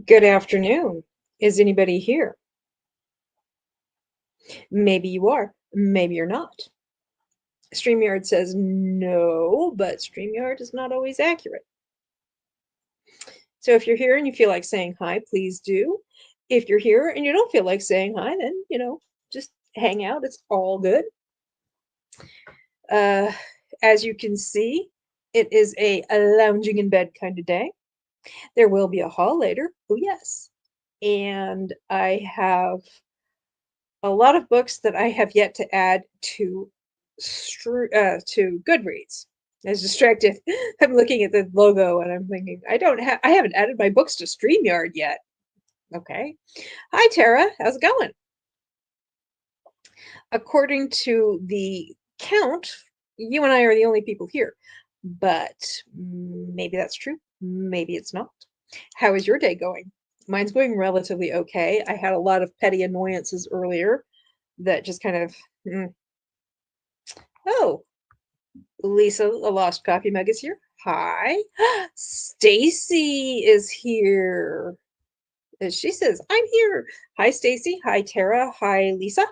Good afternoon. Is anybody here? Maybe you are, maybe you're not. StreamYard says no, but StreamYard is not always accurate. So if you're here and you feel like saying hi, please do. If you're here and you don't feel like saying hi, then, just hang out. It's all good. Uh, as you can see, it is a lounging in bed kind of day. There will be a haul later. Oh, yes. And I have a lot of books that I have yet to add to Goodreads. I was distracted. I'm looking at the logo and I'm thinking, I haven't added my books to StreamYard yet. Okay. Hi Tara, how's it going? According to the count, you and I are the only people here. But maybe that's true. Maybe it's not. How is your day going? Mine's going relatively okay. I had a lot of petty annoyances earlier that just kind of oh, Lisa, a lost coffee mug is here. Hi. Stacy is here. And she says, I'm here. Hi, Stacy. Hi, Tara. Hi, Lisa.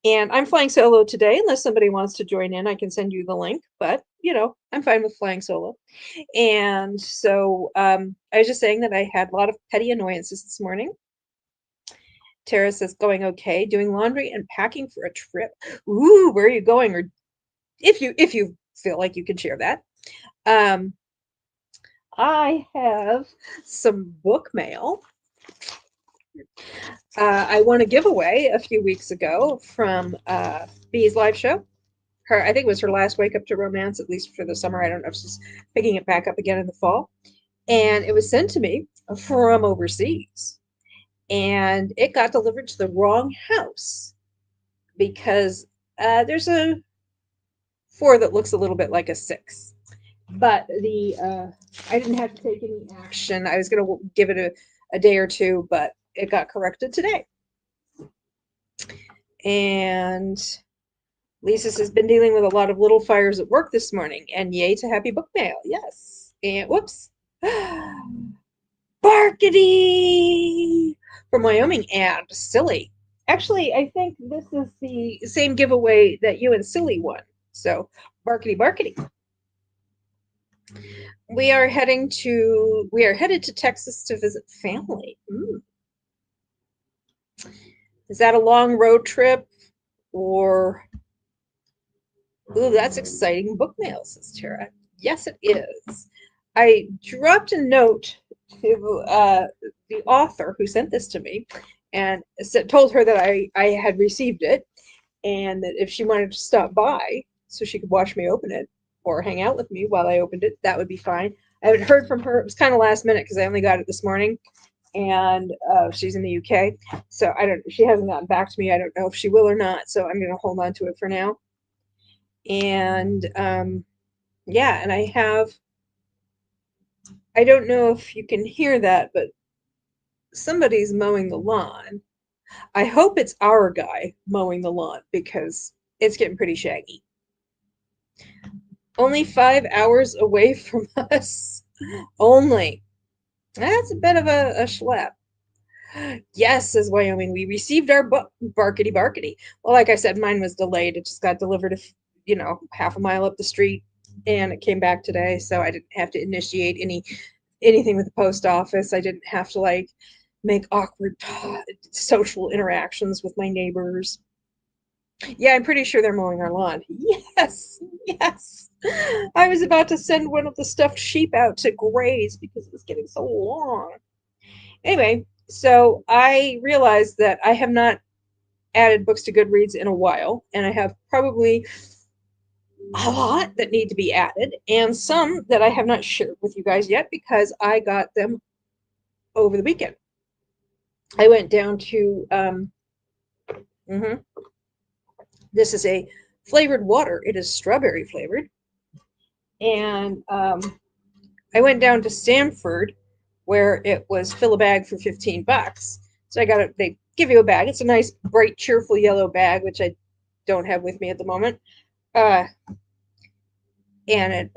And I'm flying solo today. Unless somebody wants to join in, I can send you the link. But, I'm fine with flying solo. And so I was just saying that I had a lot of petty annoyances this morning. Tara says, going okay, doing laundry and packing for a trip. Ooh, where are you going? Or if you feel like you can share that. Um, I have some book mail. I won a giveaway a few weeks ago from Bee's live show. I think it was her last Wake Up to Romance, at least for the summer. I don't know if she's picking it back up again in the fall. And it was sent to me from overseas. And it got delivered to the wrong house because there's a 4 that looks a little bit like a 6. But the I didn't have to take any action. I was going to give it a day or two, but it got corrected today. And Lisa has been dealing with a lot of little fires at work this morning, and yay to happy book mail. Yes. And whoops. Barkity from Wyoming and Silly. Actually, I think this is the same giveaway that you and Silly won. So, barkity barkity. We are headed to Texas to visit family. Is that a long road trip or ooh, that's exciting book mail, says Tara. Yes, it is. I dropped a note to the author who sent this to me and told her that I had received it and that if she wanted to stop by so she could watch me open it or hang out with me while I opened it, that would be fine. I haven't heard from her. It was kind of last minute because I only got it this morning, and she's in the UK, so I don't. She hasn't gotten back to me. I don't know if she will or not. So I'm going to hold on to it for now. And yeah, and I don't know if you can hear that, but somebody's mowing the lawn. I hope it's our guy mowing the lawn because it's getting pretty shaggy. Only 5 hours away from us. Only. That's a bit of a schlep. Yes, says Wyoming. We received our barkity barkity. Well, like I said, mine was delayed. It just got delivered, half a mile up the street, and it came back today. So I didn't have to initiate anything with the post office. I didn't have to like make awkward social interactions with my neighbors. Yeah, I'm pretty sure they're mowing our lawn. Yes, yes. I was about to send one of the stuffed sheep out to graze because it was getting so long. Anyway, so I realized that I have not added books to Goodreads in a while, and I have probably a lot that need to be added, and some that I have not shared with you guys yet because I got them over the weekend. I went down to, mhm, this is a flavored water. It is strawberry flavored. And I went down to Stanford where it was fill a bag for 15 bucks. So they give you a bag. It's a nice, bright, cheerful yellow bag, which I don't have with me at the moment. Uh, and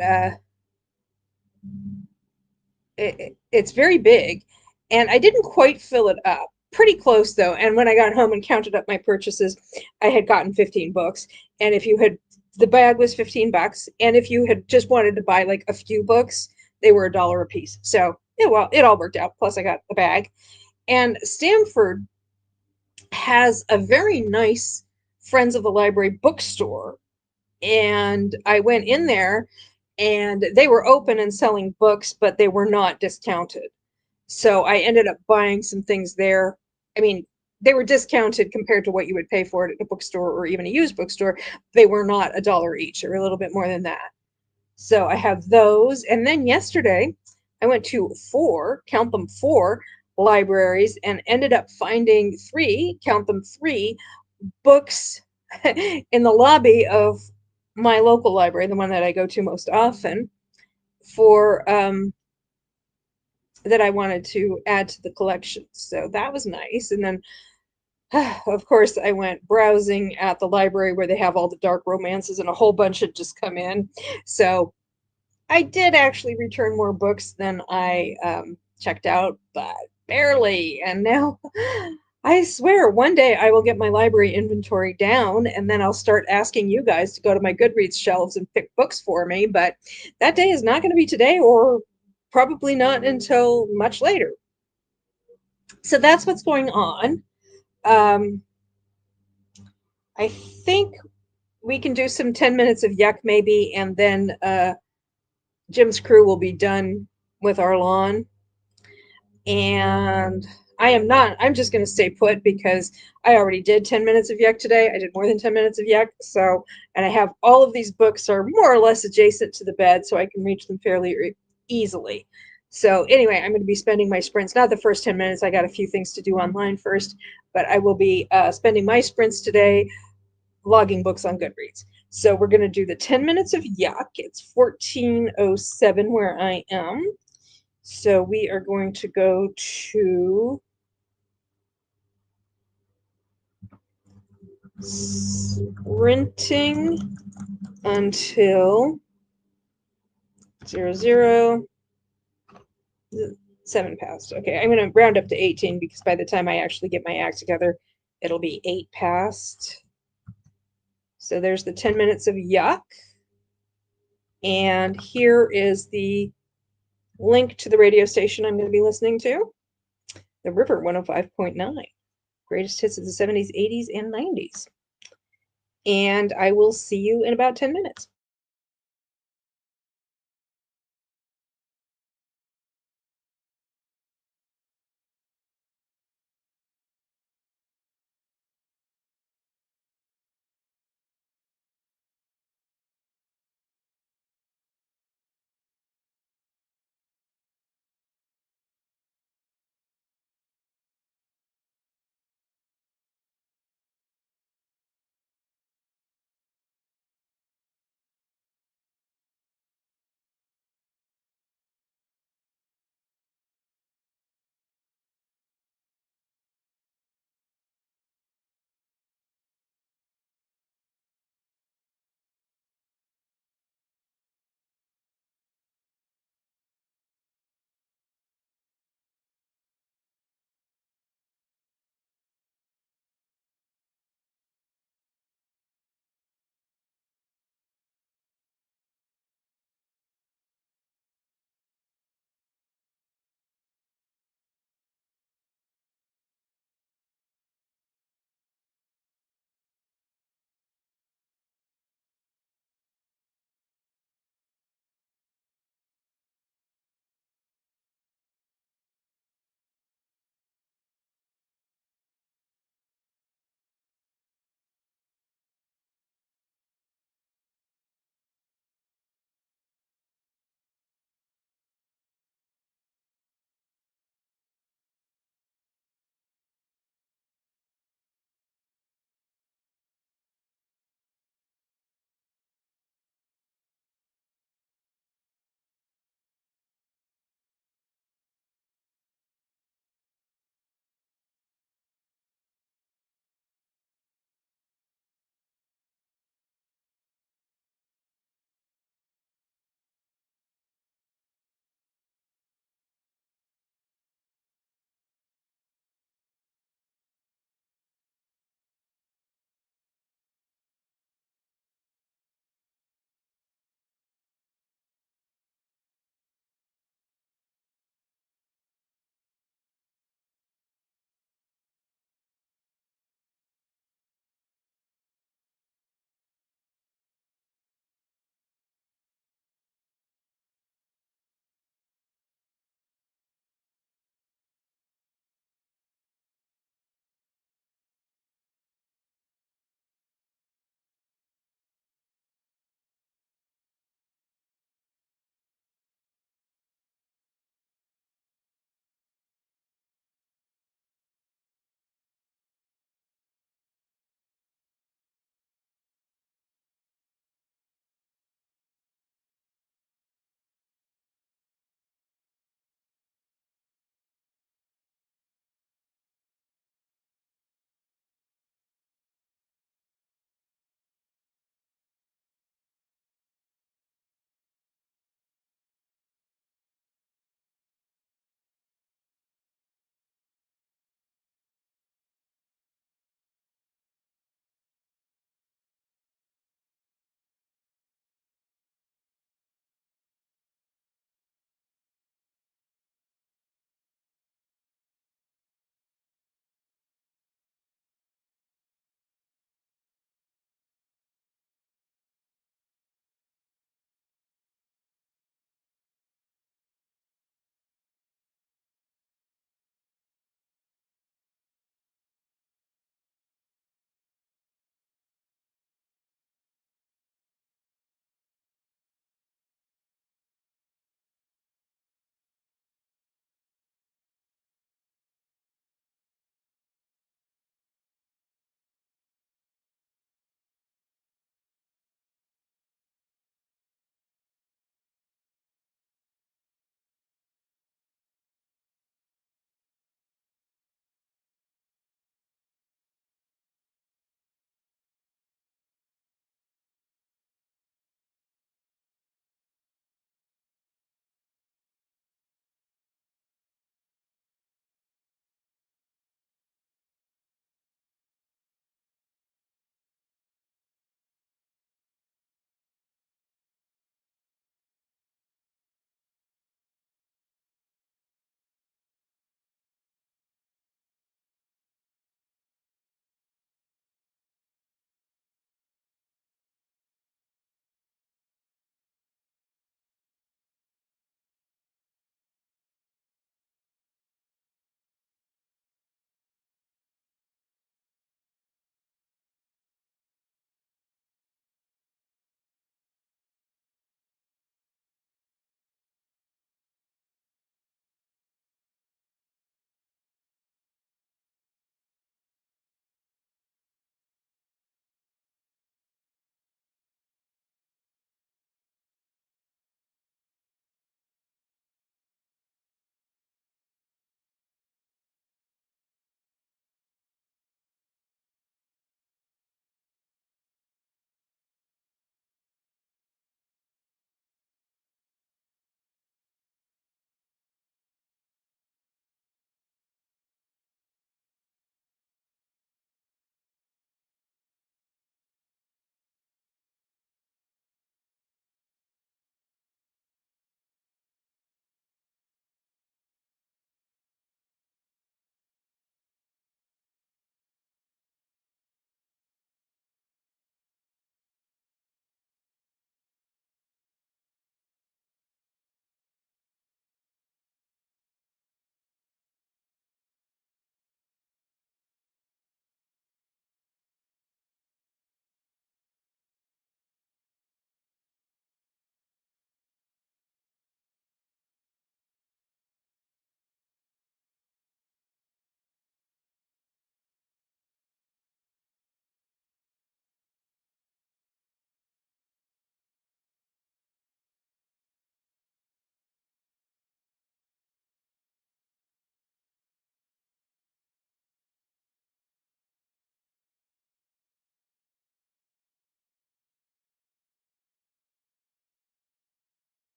it's very big. and I didn't quite fill it up. Pretty close though. And when I got home and counted up my purchases, I had gotten 15 books. And if you had, the bag was 15 bucks. And if you had just wanted to buy like a few books, they were $1 a piece. So, yeah, well, it all worked out. Plus, I got the bag. And Stamford has a very nice Friends of the Library bookstore. And I went in there and they were open and selling books, but they were not discounted. So I ended up buying some things there. I mean, they were discounted compared to what you would pay for it at a bookstore or even a used bookstore. They were not $1 each, they were a little bit more than that. So I have those. And then yesterday, I went to four, count them four, libraries and ended up finding three, count them three, books in the lobby of my local library, the one that I go to most often, for that I wanted to add to the collection. So that was nice. And then, of course, I went browsing at the library where they have all the dark romances, and a whole bunch had just come in. So I did actually return more books than I checked out, but barely. And now I swear one day I will get my library inventory down and then I'll start asking you guys to go to my Goodreads shelves and pick books for me. But that day is not going to be today or probably not until much later. So that's what's going on. Um, I think we can do some 10 minutes of yuck maybe, and then Jim's crew will be done with our lawn. And I'm just going to stay put because I already did 10 minutes of yuck today. I did more than 10 minutes of yuck. So, and I have all of these books are more or less adjacent to the bed, so I can reach them fairly easily. So, anyway, I'm going to be spending my sprints, not the first 10 minutes. I got a few things to do online first, but I will be spending my sprints today logging books on Goodreads. So, we're going to do the 10 minutes of yuck. It's 14:07 where I am. So we are going to go to sprinting until 00, 7 past. Okay, I'm going to round up to 18 because by the time I actually get my act together, it'll be 8 past. So there's the 10 minutes of yuck. And here is the link to the radio station I'm going to be listening to, the River 105.9. Greatest hits of the 70s, 80s, and 90s. And I will see you in about 10 minutes.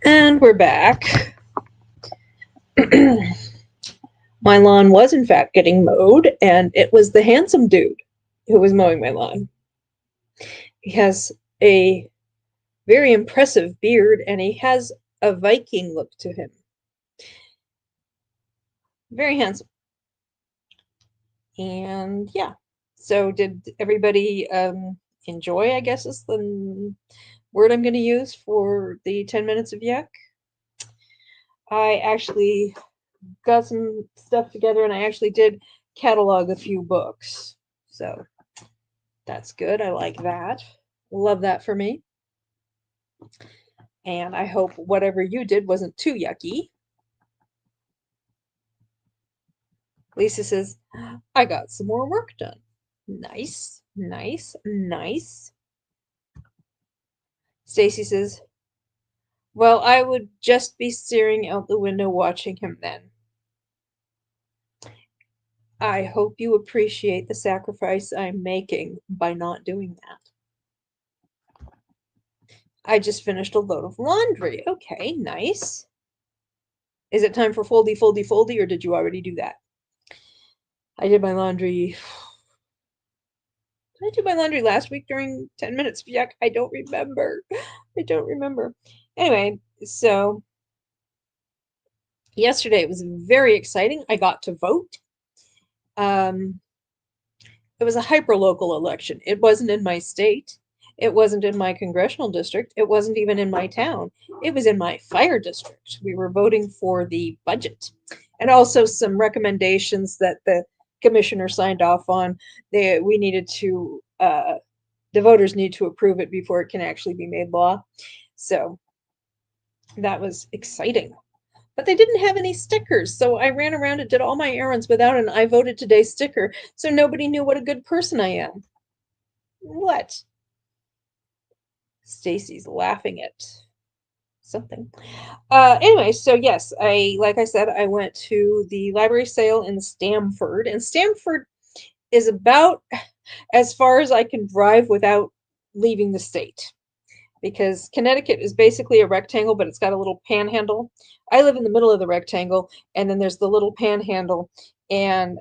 And we're back. My lawn was, in fact, getting mowed, and it was the handsome dude who was mowing my lawn. He has a very impressive beard, and he has a Viking look to him. Very handsome. And yeah, so did everybody enjoy, I guess is the word I'm going to use for the 10 minutes of yuck? I actually got some stuff together and I actually did catalog a few books. So that's good. I like that. Love that for me. And I hope whatever you did wasn't too yucky. Lisa says, I got some more work done. Nice, nice, nice. Stacy says, well, I would just be staring out the window watching him then. I hope you appreciate the sacrifice I'm making by not doing that. I just finished a load of laundry. Okay, nice. Is it time for foldy, foldy, foldy, or did you already do that? I did my laundry. Did I do my laundry last week during 10 minutes of yuck? I don't remember. I don't remember. Anyway, so yesterday it was very exciting. I got to vote. It was a hyperlocal election. It wasn't in my state. It wasn't in my congressional district. It wasn't even in my town. It was in my fire district. We were voting for the budget and also some recommendations that the commissioner signed off on. We needed to, the voters need to approve it before it can actually be made law. So that was exciting. But they didn't have any stickers, so I ran around and did all my errands without an I voted today sticker, so nobody knew what a good person I am. What? Stacy's laughing at something. Anyway, so yes, like I said, I went to the library sale in Stamford, and Stamford is about as far as I can drive without leaving the state. Because Connecticut is basically a rectangle, but it's got a little panhandle. I live in the middle of the rectangle, and then there's the little panhandle, and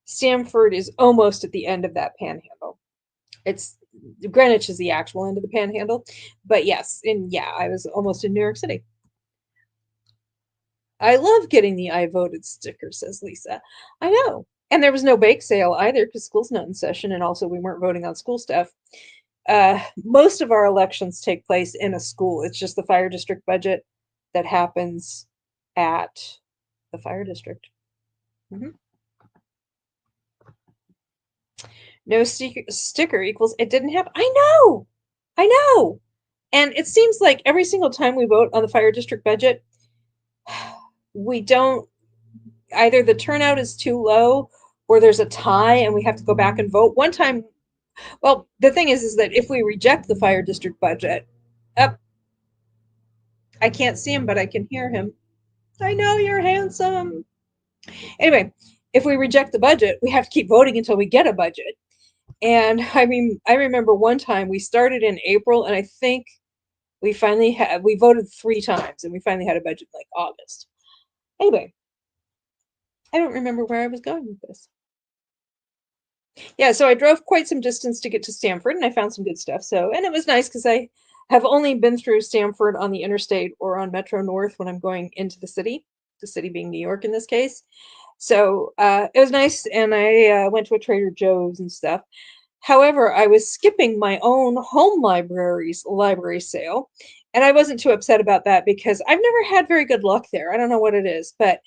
Stamford is almost at the end of that panhandle. It's Greenwich is the actual end of the panhandle, but yes, and yeah, I was almost in New York City. I love getting the I voted sticker, says Lisa. I know. And there was no bake sale either because school's not in session, and also we weren't voting on school stuff. Most of our elections take place in a school. It's just the fire district budget that happens at the fire district. Mm-hmm. No sticker equals it didn't happen. I know. And it seems like every single time we vote on the fire district budget, we don't, either the turnout is too low or there's a tie and we have to go back and vote. One time, well, the thing is that if we reject the fire district budget, I can't see him, but I can hear him. I know you're handsome. Anyway, if we reject the budget, we have to keep voting until we get a budget. And I mean, I remember one time we started in April, and I think we voted 3 times, and we finally had a budget in like August. Anyway, I don't remember where I was going with this. Yeah, so I drove quite some distance to get to Stamford, and I found some good stuff. And it was nice because I have only been through Stamford on the interstate or on Metro North when I'm going into the city being New York in this case. So it was nice, and I went to a Trader Joe's and stuff. However, I was skipping my own home library's library sale, and I wasn't too upset about that because I've never had very good luck there. I don't know what it is, but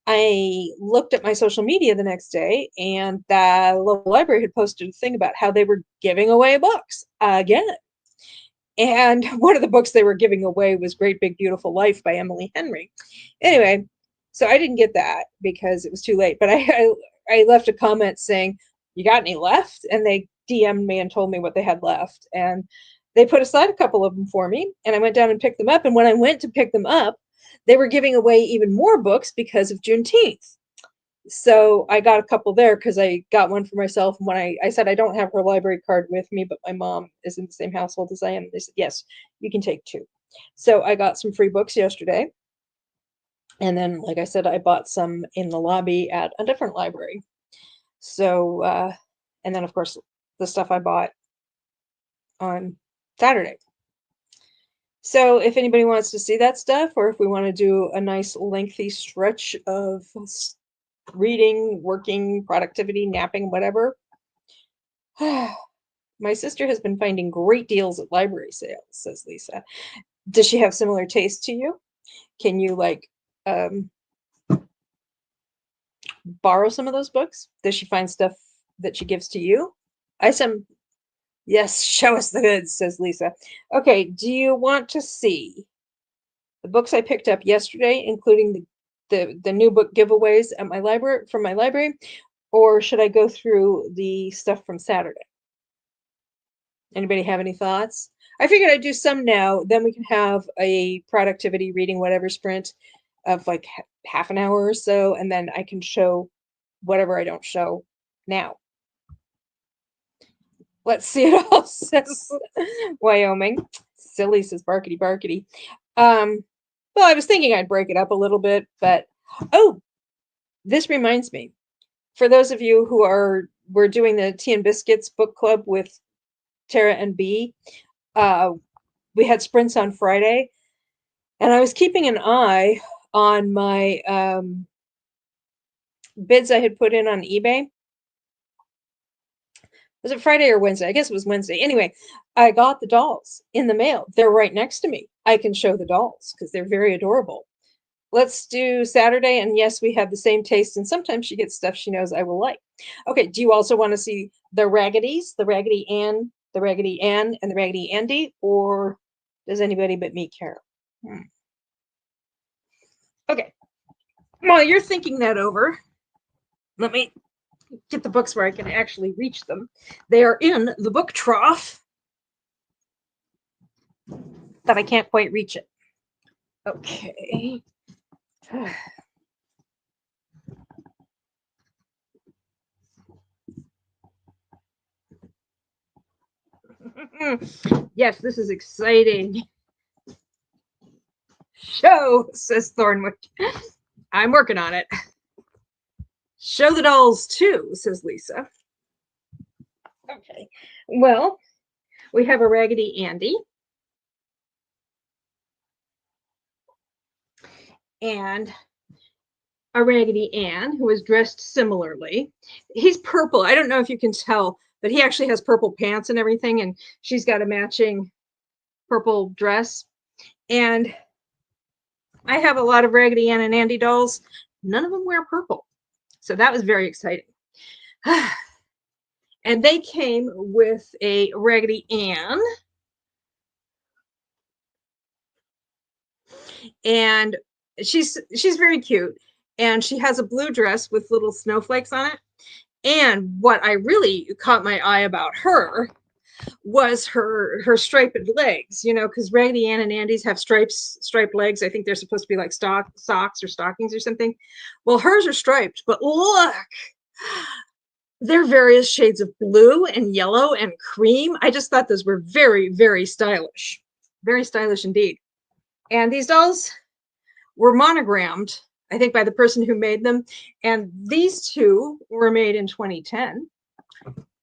I looked at my social media the next day, and the local library had posted a thing about how they were giving away books again. And one of the books they were giving away was Great Big Beautiful Life by Emily Henry. Anyway, so I didn't get that because it was too late, but I left a comment saying, you got any left? And they DM'd me and told me what they had left. And they put aside a couple of them for me, and I went down and picked them up. And when I went to pick them up, they were giving away even more books because of Juneteenth. So I got a couple there because I got one for myself. And when I said I don't have her library card with me, but my mom is in the same household as I am, they said, yes, you can take two. So I got some free books yesterday. And then, like I said, I bought some in the lobby at a different library. So, and then of course, the stuff I bought on Saturday. So if anybody wants to see that stuff, or if we want to do a nice lengthy stretch of reading, working, productivity, napping, whatever, my sister has been finding great deals at library sales, says Lisa. Does she have similar taste to you? Can you like um, borrow some of those books? Does she find stuff that she gives to you? I some Yes, show us the goods, says Lisa. Okay, do you want to see the books I picked up yesterday, including the new book giveaways at my library from my library, or should I go through the stuff from Saturday? Anybody have any thoughts? I figured I'd do some now, then we can have a productivity reading whatever sprint of like half an hour or so, and then I can show whatever I don't show now. Let's see it all, says Wyoming. Silly, says Barkety Barkety. Well, I was thinking I'd break it up a little bit, but oh, this reminds me. For those of you who we're doing the Tea and Biscuits book club with Tara and B. We had sprints on Friday, and I was keeping an eye on my bids I had put in on eBay. Was it Friday or Wednesday? I guess it was Wednesday. Anyway, I got the dolls in the mail. They're right next to me. I can show the dolls because they're very adorable. Let's do Saturday, and yes, we have the same taste, and sometimes she gets stuff she knows I will like. Okay, do you also want to see the Raggedies, the Raggedy Ann, the Raggedy Ann, and the Raggedy Andy, or does anybody but me care? Okay, while you're thinking that over, let me get the books where I can actually reach them. They are in the book trough, but I can't quite reach it. Okay. Yes, this is exciting. Show, says Thornwick. I'm working on it. Show the dolls too, says Lisa. Okay. Well, we have a Raggedy Andy. And a Raggedy Ann who is dressed similarly. He's purple. I don't know if you can tell, but he actually has purple pants and everything, and she's got a matching purple dress. And I have a lot of Raggedy Ann and Andy dolls. None of them wear purple. So that was very exciting. And they came with a Raggedy Ann. And she's very cute. And she has a blue dress with little snowflakes on it. And what I really caught my eye about her was her striped legs, you know, because Raggedy Ann and Andy's have striped legs. I think they're supposed to be like socks or stockings or something. Well, hers are striped, but look, they're various shades of blue and yellow and cream. I just thought those were very, very stylish indeed. And these dolls were monogrammed, I think, by the person who made them. And these two were made in 2010.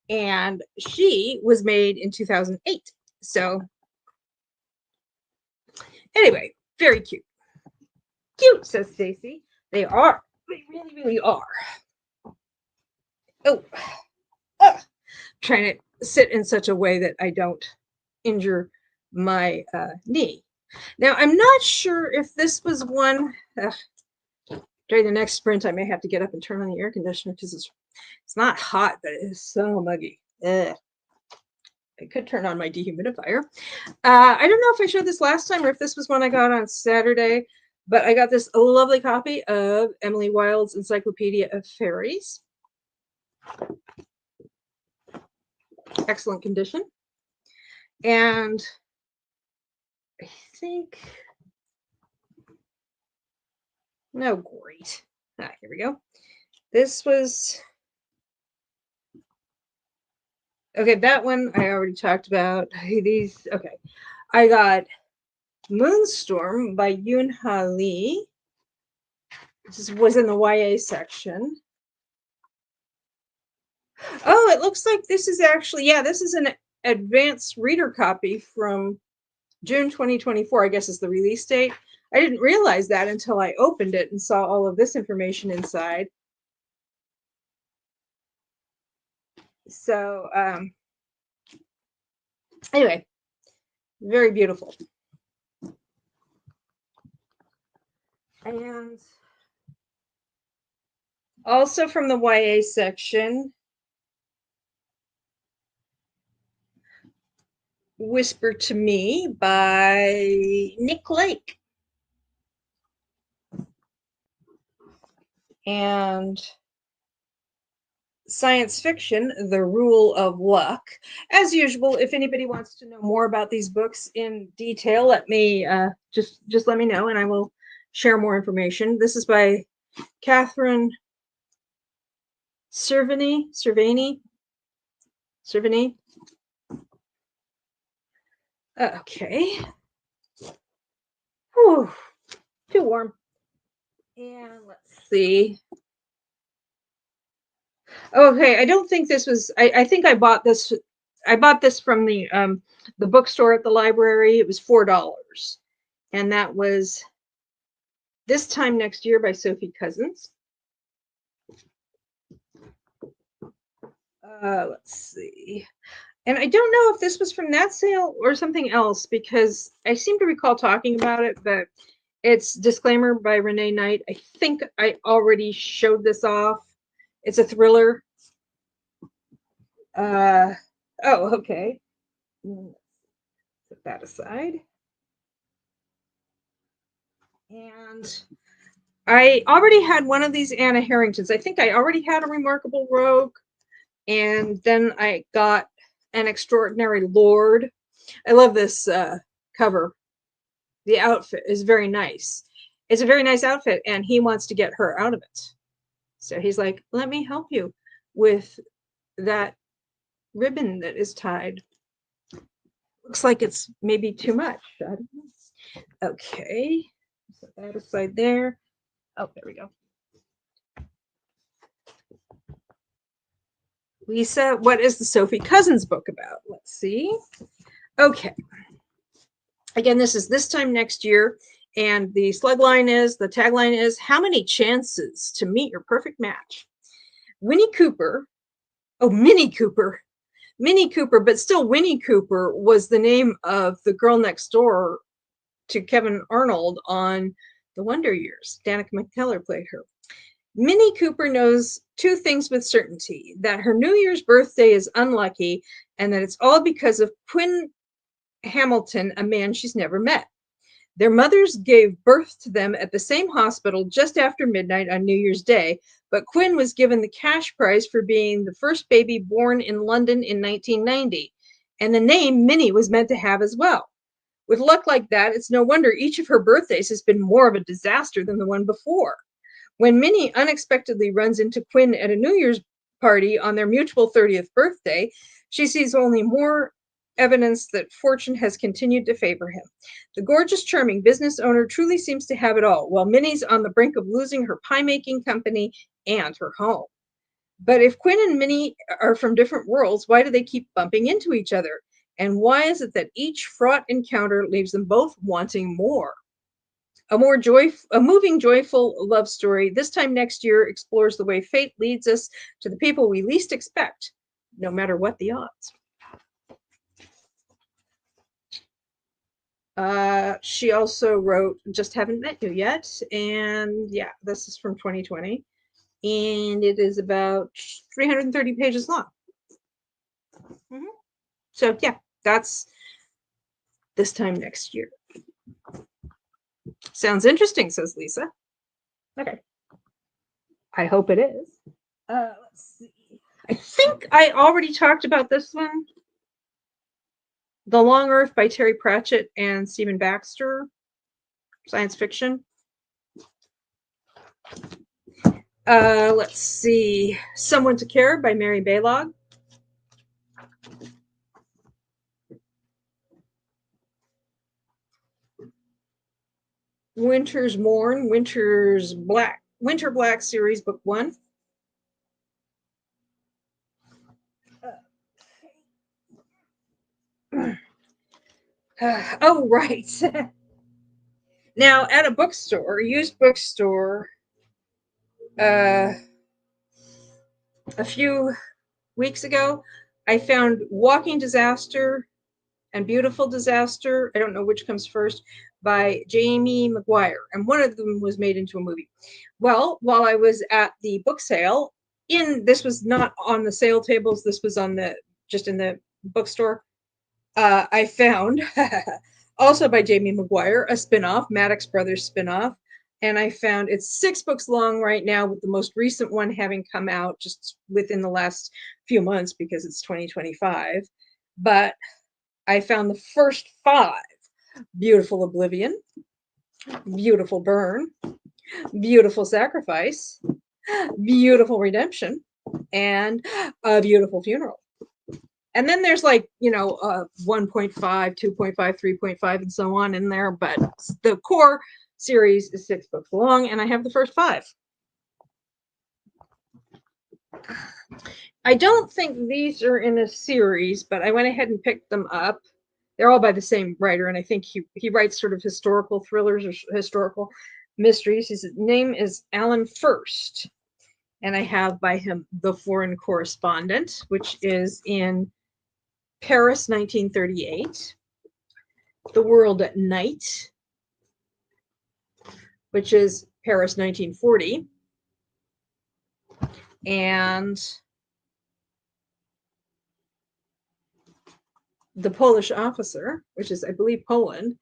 And she was made in 2008. So anyway, very cute. Cute, says Stacy. They are. They really, really are. Oh, trying to sit in such a way that I don't injure my knee. Now, I'm not sure if this was one. During the next sprint, I may have to get up and turn on the air conditioner because it's not hot, but it is so muggy. Ugh. I could turn on my dehumidifier. I don't know if I showed this last time or if this was one I got on Saturday, but I got this lovely copy of Emily Wilde's Encyclopedia of Fairies. Excellent condition. And I think, no, great. Here we go. This was, okay, that one I already talked about. These, okay. I got Moonstorm by Yoon Ha Lee. This was in the YA section. Oh, it looks like this is actually, yeah, this is an advanced reader copy from June 2024, I guess is the release date. I didn't realize that until I opened it and saw all of this information inside. So, anyway, very beautiful. And also from the YA section, Whisper to Me by Nick Lake. And science fiction, The Rule of Luck. As usual, if anybody wants to know more about these books in detail, let me just let me know and I will share more information. This is by Catherine Cervini. Okay. Whew, too warm. And let's see. Okay, I don't think this was. I think I bought this. I bought this from the bookstore at the library. It was $4, and that was This Time Next Year by Sophie Cousins. Let's see. And I don't know if this was from that sale or something else because I seem to recall talking about it, but it's Disclaimer by Renee Knight. I think I already showed this off. It's a thriller. Oh, okay. Put that aside. And I already had one of these Anna Harringtons. I think I already had a Remarkable Rogue. And then I got An Extraordinary Lord. I love this cover. The outfit is very nice. It's a very nice outfit, and he wants to get her out of it. So he's like, let me help you with that ribbon that is tied. Looks like it's maybe too much. I don't know. Okay. Set that aside there. Oh, there we go. Lisa, what is the Sophie Cousins book about? Let's see. Okay. Again, this is This Time Next Year. And the tagline is, how many chances to meet your perfect match? Minnie Cooper, but still Winnie Cooper was the name of the girl next door to Kevin Arnold on The Wonder Years. Danica McKellar played her. Minnie Cooper knows two things with certainty, that her New Year's birthday is unlucky and that it's all because of Quinn Hamilton, a man she's never met. Their mothers gave birth to them at the same hospital just after midnight on New Year's Day, but Quinn was given the cash prize for being the first baby born in London in 1990, and the name Minnie was meant to have as well. With luck like that, it's no wonder each of her birthdays has been more of a disaster than the one before. When Minnie unexpectedly runs into Quinn at a New Year's party on their mutual 30th birthday, she sees only more evidence that fortune has continued to favor him. The gorgeous, charming business owner truly seems to have it all, while Minnie's on the brink of losing her pie-making company and her home. But if Quinn and Minnie are from different worlds, why do they keep bumping into each other? And why is it that each fraught encounter leaves them both wanting more? A moving, joyful love story, This Time Next Year explores the way fate leads us to the people we least expect, no matter what the odds. She also wrote Just Haven't Met You Yet, and yeah, this is from 2020, and it is about 330 pages long. So yeah, that's This Time Next Year. Sounds interesting, says Lisa. Okay. I hope it is. Let's see. I think I already talked about this one. The Long Earth by Terry Pratchett and Stephen Baxter. Science fiction. Let's see. Someone to Care by Mary Baylog. Winter's Morn, Winter Black series, book one. Oh, right. Now, at a bookstore, used bookstore, uh, a few weeks ago, I found Walking Disaster and Beautiful Disaster. I don't know which comes first, by Jamie McGuire, and one of them was made into a movie. Well, while I was at the book sale, this was not on the sale tables. This was on the just in the bookstore. I found also by Jamie McGuire a spinoff, Maddox Brothers spinoff, and I found it's 6 books long right now, with the most recent one having come out just within the last few months because it's 2025. But I found the first 5: Beautiful Oblivion, Beautiful Burn, Beautiful Sacrifice, Beautiful Redemption, and A Beautiful Funeral. And then there's 1.5, 2.5, 3.5, and so on in there. But the core series is 6 books long, and I have the first 5. I don't think these are in a series, but I went ahead and picked them up. They're all by the same writer, and I think he writes sort of historical thrillers or historical mysteries. His name is Alan First, and I have by him The Foreign Correspondent, which is in Paris, 1938. The World at Night, which is Paris, 1940. And The Polish Officer, which is, I believe, Poland,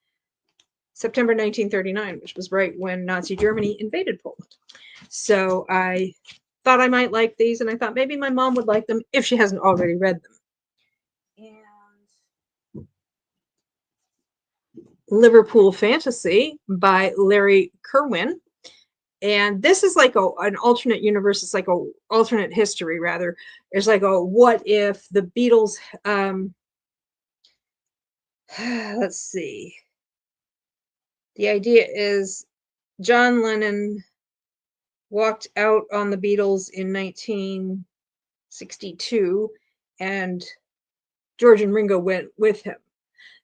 September 1939, which was right when Nazi Germany invaded Poland. So I thought I might like these, and I thought maybe my mom would like them if she hasn't already read them. And Liverpool Fantasy by Larry Kerwin. And this is like an alternate universe. It's like a alternate history, rather. It's like a what if the Beatles. Let's see. The idea is John Lennon walked out on the Beatles in 1962, and George and Ringo went with him.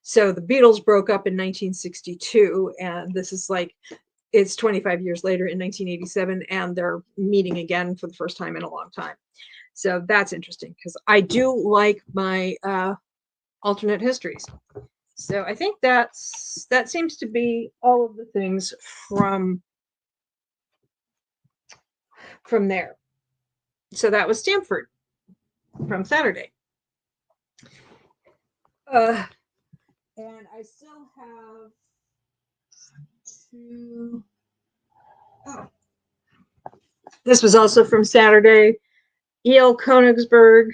So the Beatles broke up in 1962, and this is like it's 25 years later in 1987, and they're meeting again for the first time in a long time. So that's interesting because I do like my alternate histories. So I think that seems to be all of the things from there. So that was Stanford from Saturday. And I still have two. Oh, this was also from Saturday. E.L. Konigsberg,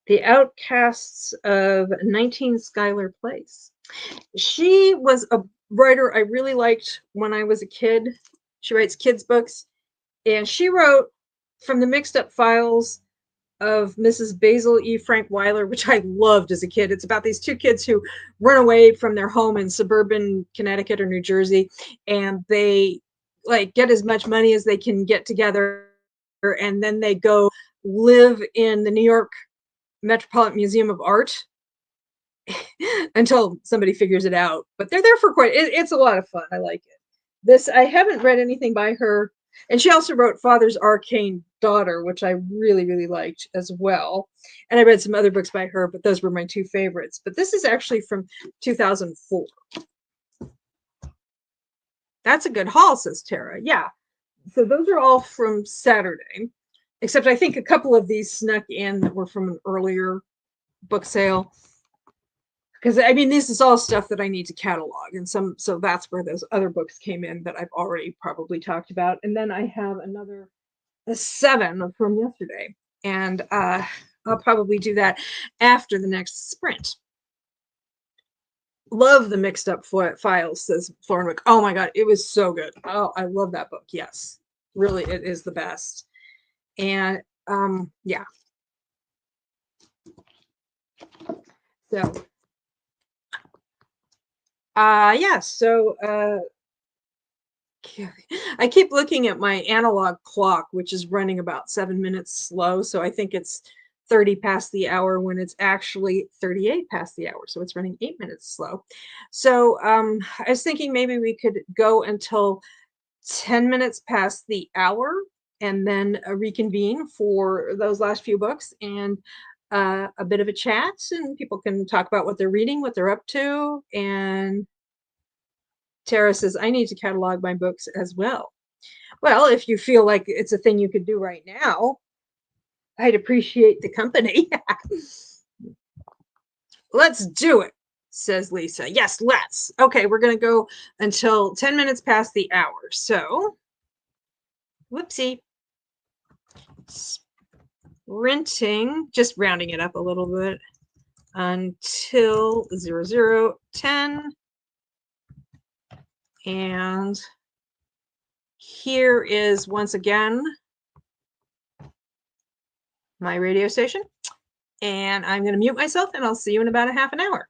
The Outcasts of 19 Schuyler Place. She was a writer I really liked when I was a kid. She writes kids' books, and she wrote From the Mixed Up Files of Mrs. Basil E. Frank Weiler, which I loved as a kid. It's about these 2 kids who run away from their home in suburban Connecticut or New Jersey, and they get as much money as they can get together, and then they go live in the New York Metropolitan Museum of Art until somebody figures it out. But they're there for it's a lot of fun. I like it. I haven't read anything by her. And she also wrote Father's Arcane Daughter, which I really, really liked as well. And I read some other books by her, but those were my 2 favorites. But this is actually from 2004. That's a good haul, says Tara. Yeah. So those are all from Saturday, except I think a couple of these snuck in that were from an earlier book sale. Because I mean, this is all stuff that I need to catalog, and so that's where those other books came in that I've already probably talked about. And then I have another 7 from yesterday, and I'll probably do that after the next sprint. Love the Mixed Up Files, says Florenwick. Oh my god, it was so good. Oh, I love that book. Yes, Really, it is the best. And yeah. So yeah, so I keep looking at my analog clock, which is running about 7 minutes slow. So I think it's 30 past the hour when it's actually 38 past the hour. So it's running 8 minutes slow. So I was thinking maybe we could go until 10 minutes past the hour and then reconvene for those last few books and a bit of a chat, and people can talk about what they're reading, what they're up to. And Tara says, I need to catalog my books as well. Well, if you feel like it's a thing you could do right now, I'd appreciate the company. Let's do it, says Lisa. Yes, let's. Okay, we're going to go until 10 minutes past the hour. So, whoopsie. Sprinting, just rounding it up a little bit until 0010. And here is once again my radio station. And I'm going to mute myself and I'll see you in about a half an hour.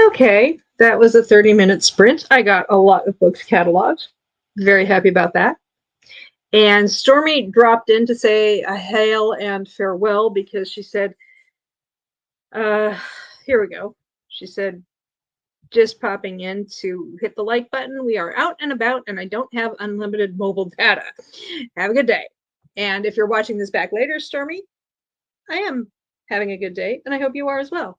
Okay, that was a 30-minute sprint. I got a lot of books cataloged. Very happy about that. And Stormy dropped in to say a hail and farewell because she said, uh, here we go. She said, just popping in to hit the like button. We are out and about, and I don't have unlimited mobile data. Have a good day. And if you're watching this back later, Stormy, I am having a good day, and I hope you are as well.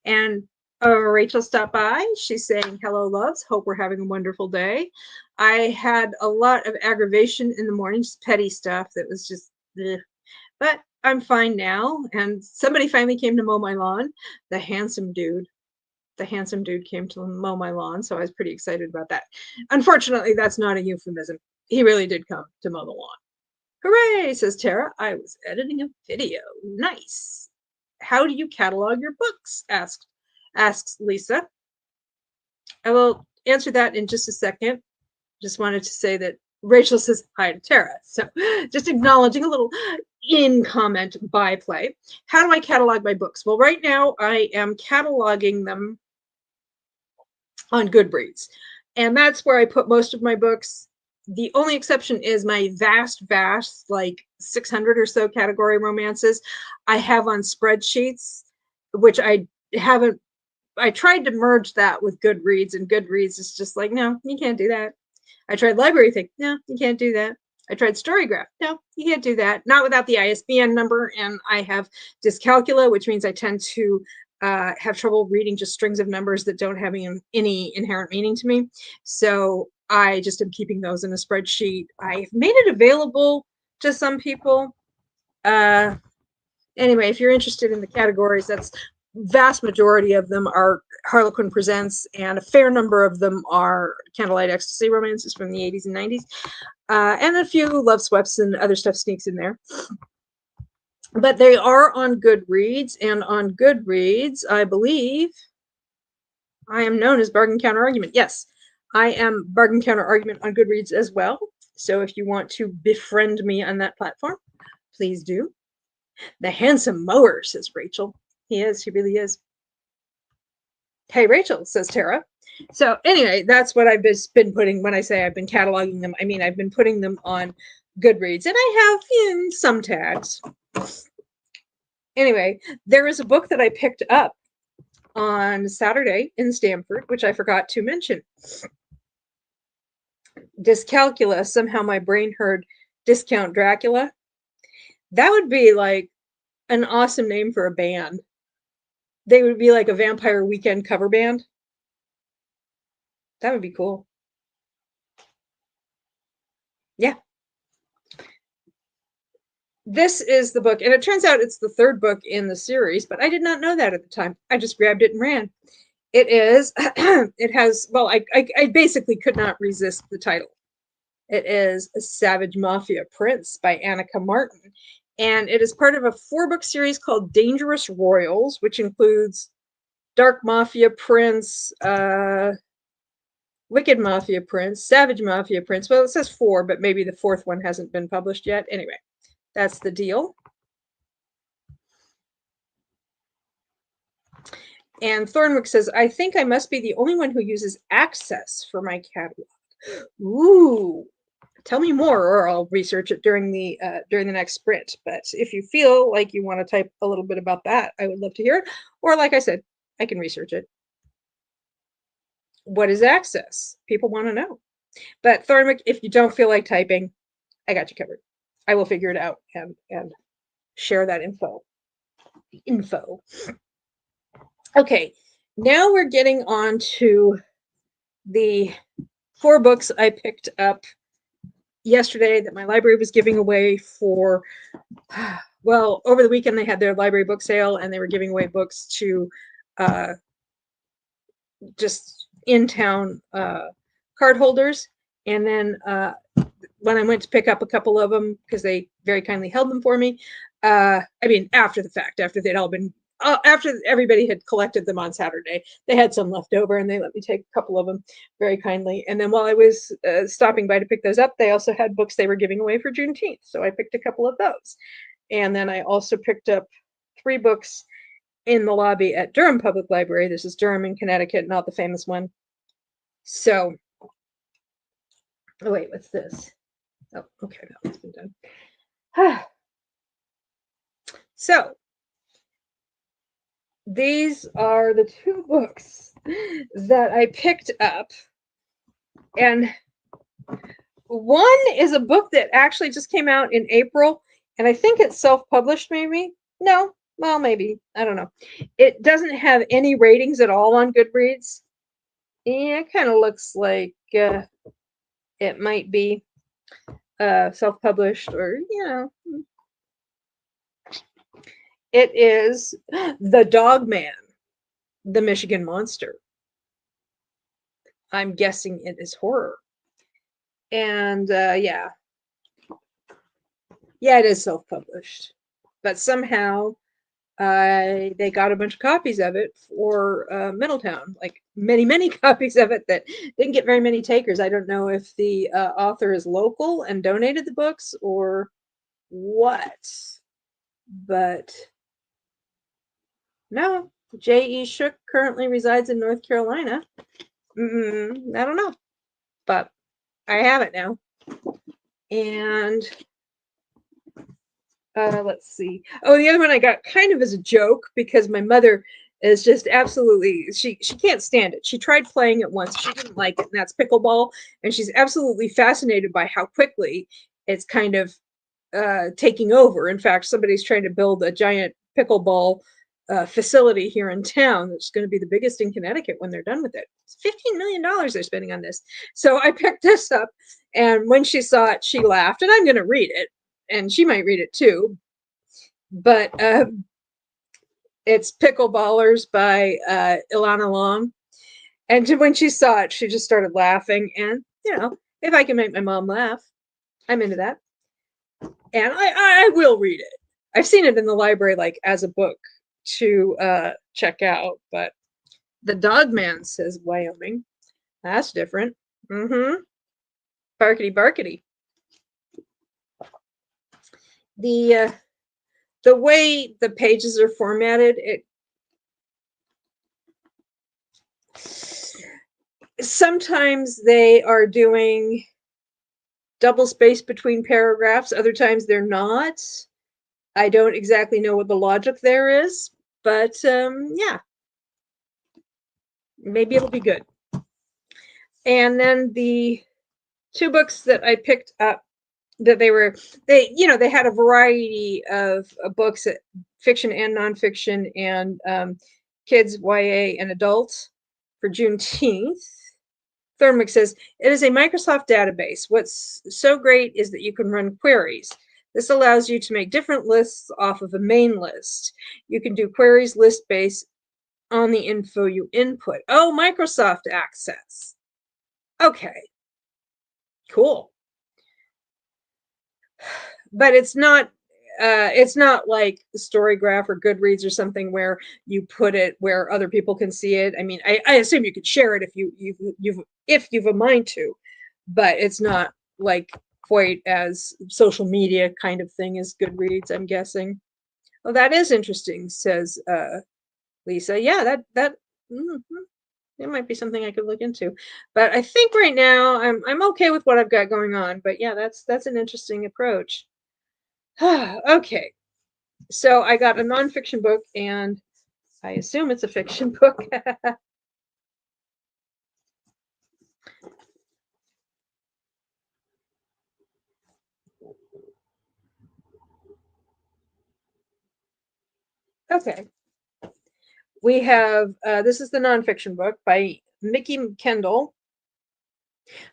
And Rachel stopped by. She's saying, hello, loves. Hope we're having a wonderful day. I had a lot of aggravation in the morning, just petty stuff that was just, ugh. But I'm fine now. And somebody finally came to mow my lawn. The handsome dude. The handsome dude came to mow my lawn. So I was pretty excited about that. Unfortunately, that's not a euphemism. He really did come to mow the lawn. Hooray, says Tara. I was editing a video. Nice. How do you catalog your books? Asks Lisa. I will answer that in just a second. Just wanted to say that Rachel says hi to Tara. So just acknowledging a little in-comment byplay. How do I catalog my books? Well, right now I am cataloging them on Goodreads. And that's where I put most of my books. The only exception is my vast, like 600 or so category romances I have on spreadsheets, which I haven't, I tried to merge that with Goodreads, and Goodreads is just like, no, you can't do that. I tried Library Thing. No, you can't do that. I tried Storygraph. No, you can't do that. Not without the ISBN number. And I have dyscalculia, which means I tend to have trouble reading just strings of numbers that don't have any inherent meaning to me. So I just am keeping those in a spreadsheet. I've made it available to some people. Anyway, if you're interested in the categories, that's vast majority of them are Harlequin Presents, and a fair number of them are Candlelight Ecstasy romances from the 80s and 90s. And a few Love Sweats and other stuff sneaks in there. But they are on Goodreads, and on Goodreads, I believe I am known as Bargain Counter Argument. Yes, I am Bargain Counter Argument on Goodreads as well. So if you want to befriend me on that platform, please do. The handsome mower, says Rachel. He is. He really is. Hey, Rachel, says Tara. So anyway, that's what I've been putting. When I say I've been cataloging them, I mean I've been putting them on Goodreads, and I have some tags. Anyway, there is a book that I picked up on Saturday in Stamford, which I forgot to mention. Dyscalculia. Somehow my brain heard Discount Dracula. That would be like an awesome name for a band. They would be like a Vampire Weekend cover band. That would be cool. Yeah. This is the book, and it turns out it's the third book in the series, but I did not know that at the time. I just grabbed it and ran. It is, it has, well, I basically could not resist the title. It is A Savage Mafia Prince by Annika Martin, and it is part of a 4-book series called Dangerous Royals, which includes Dark Mafia Prince, Wicked Mafia Prince, Savage Mafia Prince. Well, it says 4, but maybe the 4th one hasn't been published yet. Anyway, that's the deal. And Thornwick says, I think I must be the only one who uses Access for my catalog. Ooh, tell me more, or I'll research it during the next sprint. But if you feel like you want to type a little bit about that, I would love to hear it. Or like I said, I can research it. What is Access? People want to know. But Thornwick, if you don't feel like typing, I got you covered. I will figure it out and share that info. Okay, now we're getting on to the 4 books I picked up yesterday that my library was giving away for, well, over the weekend they had their library book sale, and they were giving away books to just in-town card holders. And then when I went to pick up a couple of them, because they very kindly held them for me, I mean, after the fact, after they'd all been, after everybody had collected them on Saturday, they had some left over, and they let me take a couple of them very kindly. And then while I was stopping by to pick those up, they also had books they were giving away for Juneteenth. So I picked a couple of those. And then I also picked up 3 books in the lobby at Durham Public Library. This is Durham in Connecticut, not the famous one. So, oh wait, what's this? Oh, okay, no, it's been done. So, these are the two books that I picked up. And one is a book that actually just came out in April, and I think it's self-published, maybe? No, well, maybe. I don't know. It doesn't have any ratings at all on Goodreads. Yeah, it kind of looks like it might be self-published, or, it is The Dog Man, the Michigan Monster. I'm guessing it is horror. And yeah, it is self-published, but somehow they got a bunch of copies of it for Middletown, like many copies of it that didn't get very many takers. I don't know if the author is local and donated the books or what, but no. J.E. Shook currently resides in North Carolina. I don't know, but I have it now. And let's see. Oh, the other one I got kind of as a joke because my mother is just absolutely, she can't stand it. She tried playing it once. She didn't like it, and that's pickleball. And she's absolutely fascinated by how quickly it's kind of taking over. In fact, somebody's trying to build a giant pickleball facility here in town that's going to be the biggest in Connecticut when they're done with it. It's $15 million they're spending on this. So I picked this up, and when she saw it, she laughed, and I'm going to read it, and she might read it too. But it's Pickleballers by Ilana Long. And when she saw it, she just started laughing. And, if I can make my mom laugh, I'm into that. And I will read it. I've seen it in the library, like as a book to check out. But The Dog Man, says Wyoming. That's different. Barkity barkity. The way the pages are formatted, sometimes they are doing double space between paragraphs, other times they're not. I don't exactly know what the logic there is, but yeah, maybe it'll be good. And then the two books that I picked up, that they had a variety of books, fiction and nonfiction, and kids, YA, and adult for Juneteenth. Thornwick says, it is a Microsoft database. What's so great is that you can run queries. This allows you to make different lists off of a main list. You can do queries list-based on the info you input. Oh, Microsoft Access. Okay. Cool. But it's not like Storygraph or Goodreads or something where you put it where other people can see it. I mean, I assume you could share it if you've a mind to, but it's not like quite as social media kind of thing as Goodreads, I'm guessing. Well, that is interesting, says Lisa. Yeah, that it might be something I could look into. But I think right now I'm okay with what I've got going on. But yeah, that's an interesting approach. Okay, so I got a nonfiction book, and I assume it's a fiction book. Okay, we have, this is the nonfiction book by Mickey Kendall,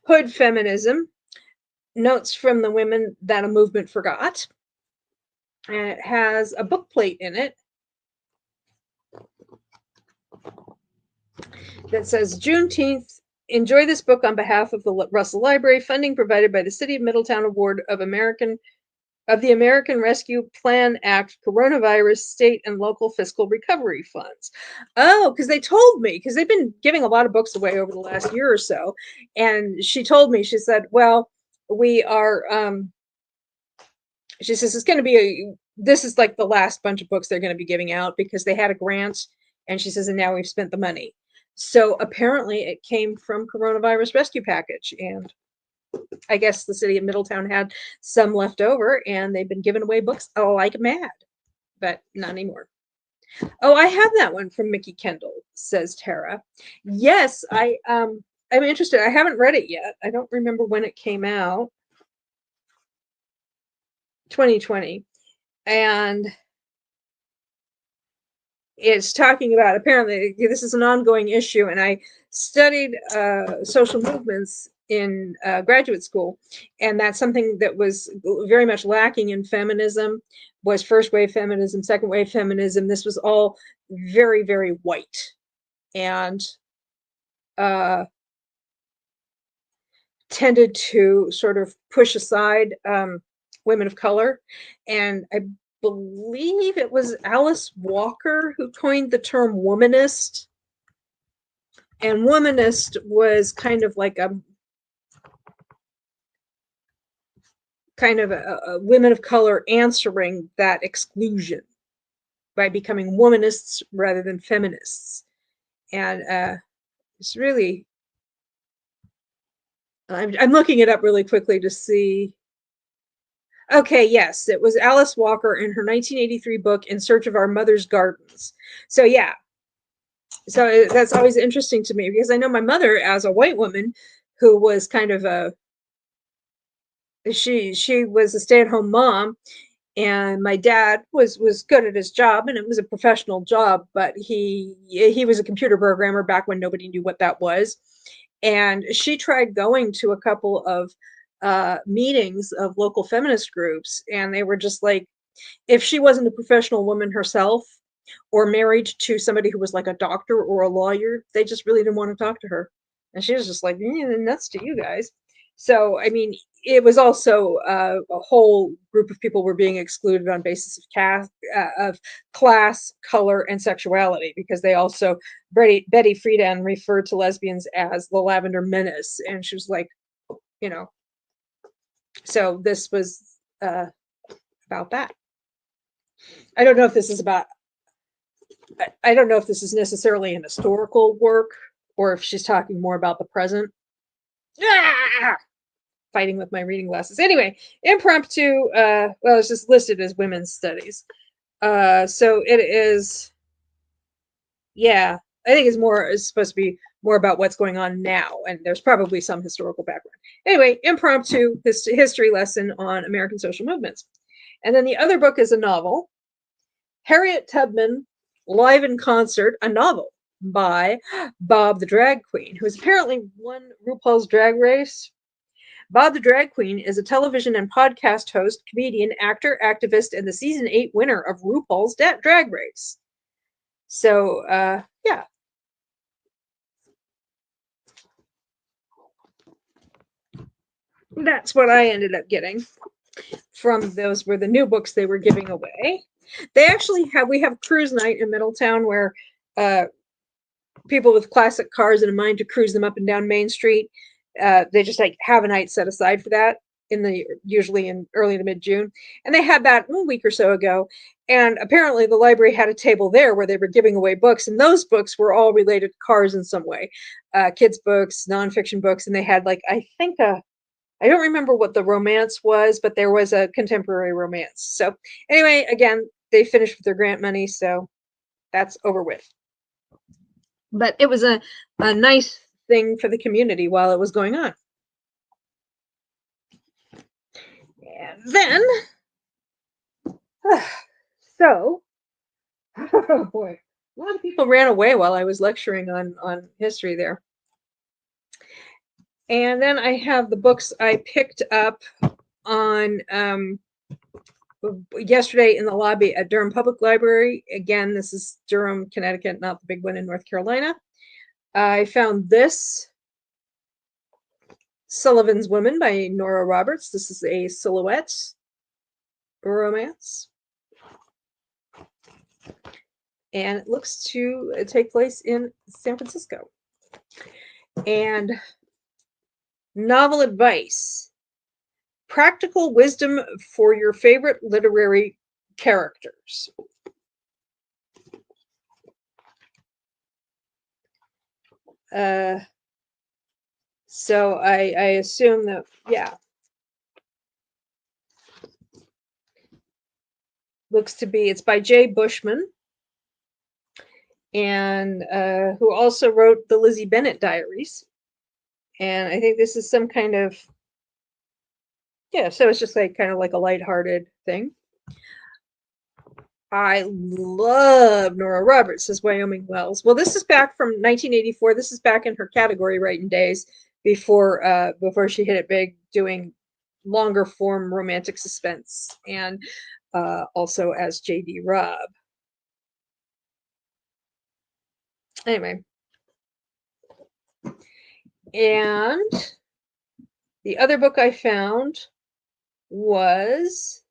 Hood Feminism, Notes from the Women That a Movement Forgot. And it has a book plate in it that says, Juneteenth, enjoy this book on behalf of the Russell Library, funding provided by the City of Middletown Award of the American Rescue Plan Act, Coronavirus, State and Local Fiscal Recovery Funds. Oh, because they told me, because they've been giving a lot of books away over the last year or so. And she told me, she said, well, we are, she says, it's going to be this is like the last bunch of books they're going to be giving out because they had a grant, and she says, and now we've spent the money. So apparently it came from coronavirus rescue package, and I guess the city of Middletown had some left over, and they've been giving away books like mad, but not anymore. Oh, I have that one from Mickey Kendall, says Tara. Yes, I'm interested. I haven't read it yet. I don't remember when it came out. 2020. And it's talking about, apparently this is an ongoing issue, and I studied social movements in graduate school, and that's something that was very much lacking in feminism, was first wave feminism, second wave feminism. This was all very, very white, and tended to sort of push aside women of color. And I believe it was Alice Walker who coined the term womanist. And womanist was kind of like a women of color answering that exclusion by becoming womanists rather than feminists. And it's really, I'm looking it up really quickly to see. Okay, yes, it was Alice Walker in her 1983 book In Search of Our Mother's Gardens. So yeah, so that's always interesting to me, because I know my mother as a white woman who was kind of she was a stay-at-home mom, and my dad was good at his job, and it was a professional job, but he was a computer programmer back when nobody knew what that was. And she tried going to a couple of meetings of local feminist groups, and they were just like, if she wasn't a professional woman herself or married to somebody who was like a doctor or a lawyer, they just really didn't want to talk to her. And she was just like, nuts to you guys. So, I mean, it was also a whole group of people were being excluded on basis of class, color, and sexuality, because they also, Betty Friedan referred to lesbians as the Lavender Menace, and she was like, you know, so this was about that. I don't know if this is about, I don't know if this is necessarily an historical work or if she's talking more about the present. Ah! Fighting with my reading glasses. Anyway, impromptu, well, it's just listed as women's studies. So it is, yeah, I think it's supposed to be more about what's going on now, and there's probably some historical background. Anyway, impromptu history lesson on American social movements. And then the other book is a novel, Harriet Tubman, Live in Concert, a novel by Bob the Drag Queen, who has apparently won RuPaul's Drag Race. Bob the Drag Queen is a television and podcast host, comedian, actor, activist, and the season 8 winner of RuPaul's Drag Race. So, yeah. That's what I ended up getting from those were the new books they were giving away. They actually we have cruise night in Middletown where people with classic cars and a mind to cruise them up and down Main Street, they just like have a night set aside for that usually in early to mid-June. And they had that a week or so ago. And apparently the library had a table there where they were giving away books, and those books were all related to cars in some way, kids books, nonfiction books. And they had like, I think I don't remember what the romance was, but there was a contemporary romance. So anyway, again, they finished with their grant money, so that's over with. But it was a nice thing for the community while it was going on. And then, so, oh boy, a lot of people ran away while I was lecturing on history there. And then I have the books I picked up on yesterday in the lobby at Durham Public Library. Again, this is Durham, Connecticut, not the big one in North Carolina. I found this, Sullivan's Women by Nora Roberts. This is a silhouette romance. And it looks to take place in San Francisco. And novel advice. Practical wisdom for your favorite literary characters. So I assume that, yeah. Looks to be, it's by Jay Bushman, and who also wrote the Lizzie Bennett Diaries. And I think this is some kind of, yeah, so it's just like kind of like a lighthearted thing. I love Nora Roberts, says Wyoming Wells. Well, this is back from 1984. This is back in her category writing days before she hit it big doing longer form romantic suspense, and also as J.D. Robb. Anyway. And the other book I found was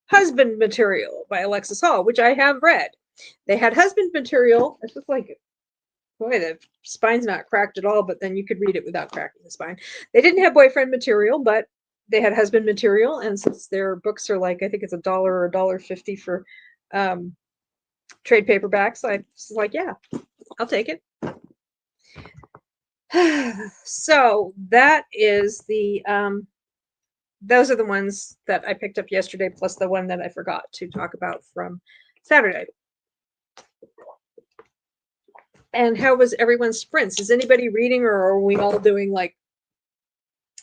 Husband Material by Alexis Hall, which I have read. They had Husband Material. It's just like, boy, the spine's not cracked at all, but then you could read it without cracking the spine. They didn't have Boyfriend Material, but they had Husband Material, and since their books are like, I think it's $1 or $1.50 for trade paperbacks, I was like, yeah, I'll take it. So that is the those are the ones that I picked up yesterday, plus the one that I forgot to talk about from Saturday. And how was everyone's sprints? Is anybody reading, or are we all doing like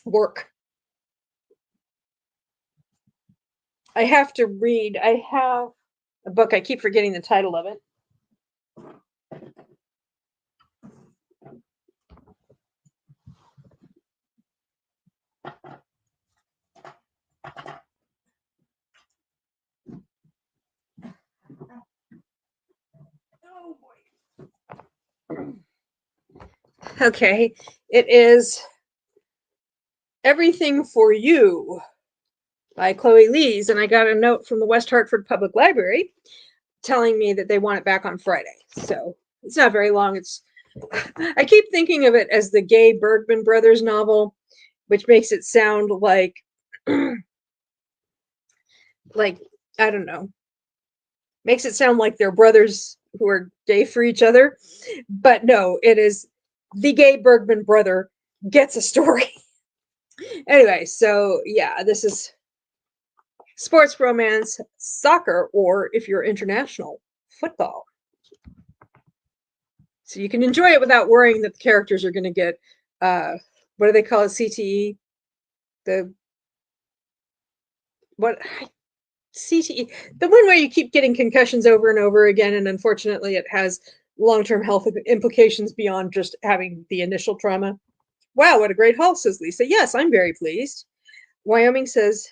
work? I have to read. I have a book. I keep forgetting the title of it. Oh boy. Okay, it is Everything for You by Chloe Lees, and I got a note from the West Hartford Public Library telling me that they want it back on Friday. So it's not very long. I keep thinking of it as the Gay Bergman Brothers novel, which makes it sound like like, I don't know, makes it sound like they're brothers who are gay for each other. But no, it is the Gay Bergman brother gets a story. Anyway, so yeah, this is sports, romance, soccer, or if you're international, football. So you can enjoy it without worrying that the characters are going to get, what do they call it, CTE? What CTE? The one where you keep getting concussions over and over again, and unfortunately it has long-term health implications beyond just having the initial trauma. Wow, what a great haul, says Lisa. Yes, I'm very pleased. Wyoming says,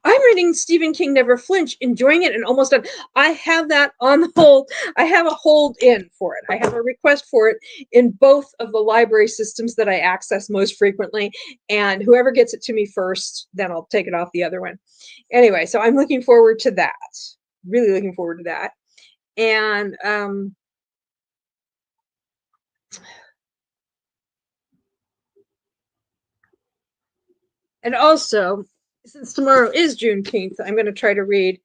I'm reading Stephen King Never Flinch, enjoying it and almost done. I have that on hold. I have a hold in for it. I have a request for it in both of the library systems that I access most frequently. And whoever gets it to me first, then I'll take it off the other one. Anyway, so I'm looking forward to that. Really looking forward to that. And also, since tomorrow is Juneteenth, I'm going to try to read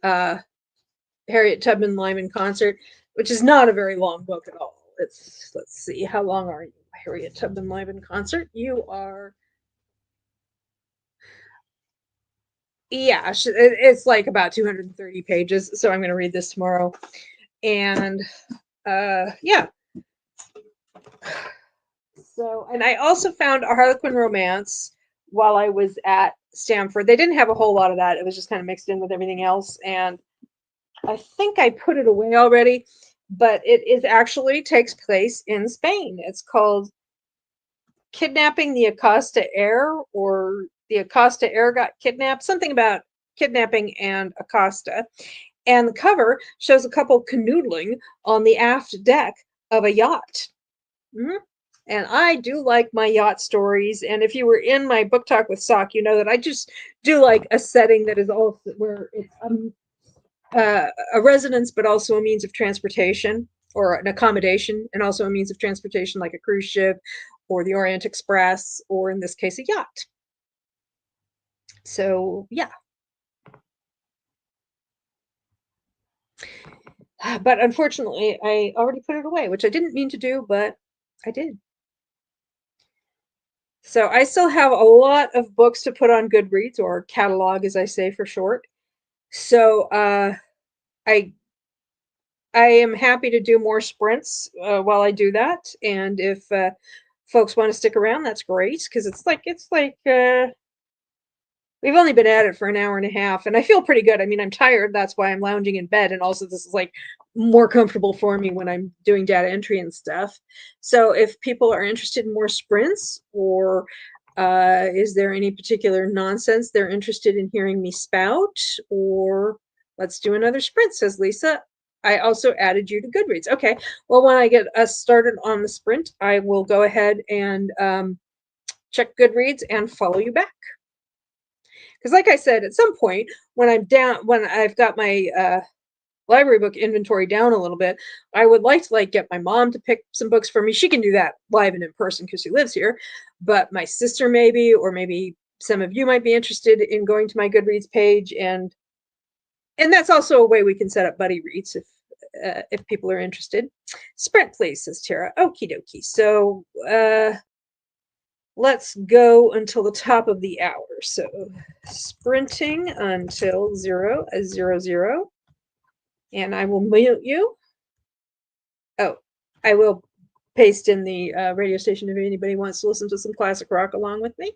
Harriet Tubman Live in Concert, which is not a very long book at all. Let's see, how long are you, Harriet Tubman Live in Concert? You are, yeah, it's like about 230 pages. So I'm going to read this tomorrow, and yeah. So, and I also found a Harlequin Romance while I was at Stanford. They didn't have a whole lot of that. It was just kind of mixed in with everything else, and I think I put it away already, but it is actually takes place in Spain. It's called Kidnapping the Acosta Heir, or the Acosta Heir got kidnapped, something about kidnapping and Acosta. And the cover shows a couple canoodling on the aft deck of a yacht. Mm-hmm. And I do like my yacht stories. And if you were in my book talk with Sock, you know that I just do like a setting that is also where it's a residence, but also a means of transportation, or an accommodation, and also a means of transportation like a cruise ship or the Orient Express, or in this case, a yacht. So, yeah. But unfortunately, I already put it away, which I didn't mean to do, but I did. So I still have a lot of books to put on Goodreads, or catalog, as I say for short. So I I am happy to do more sprints while I do that, and if folks want to stick around, that's great because it's like we've only been at it for an hour and a half, and I feel pretty good. I mean, I'm tired. That's why I'm lounging in bed, and also this is like more comfortable for me when I'm doing data entry and stuff. So if people are interested in more sprints, or is there any particular nonsense they're interested in hearing me spout, or let's do another sprint, says Lisa. I also added you to Goodreads. Okay. Well, when I get us started on the sprint, I will go ahead and check Goodreads and follow you back. Because like I said, at some point when I'm down, when I've got my library book inventory down a little bit, I would like to like get my mom to pick some books for me. She can do that live and in person because she lives here, but my sister maybe, or maybe some of you might be interested in going to my Goodreads page, and that's also a way we can set up buddy reads if people are interested. Sprint, please, says Tara. Okie dokie. So let's go until the top of the hour. So sprinting until 0:00. And I will mute you. Oh, I will paste in the radio station if anybody wants to listen to some classic rock along with me.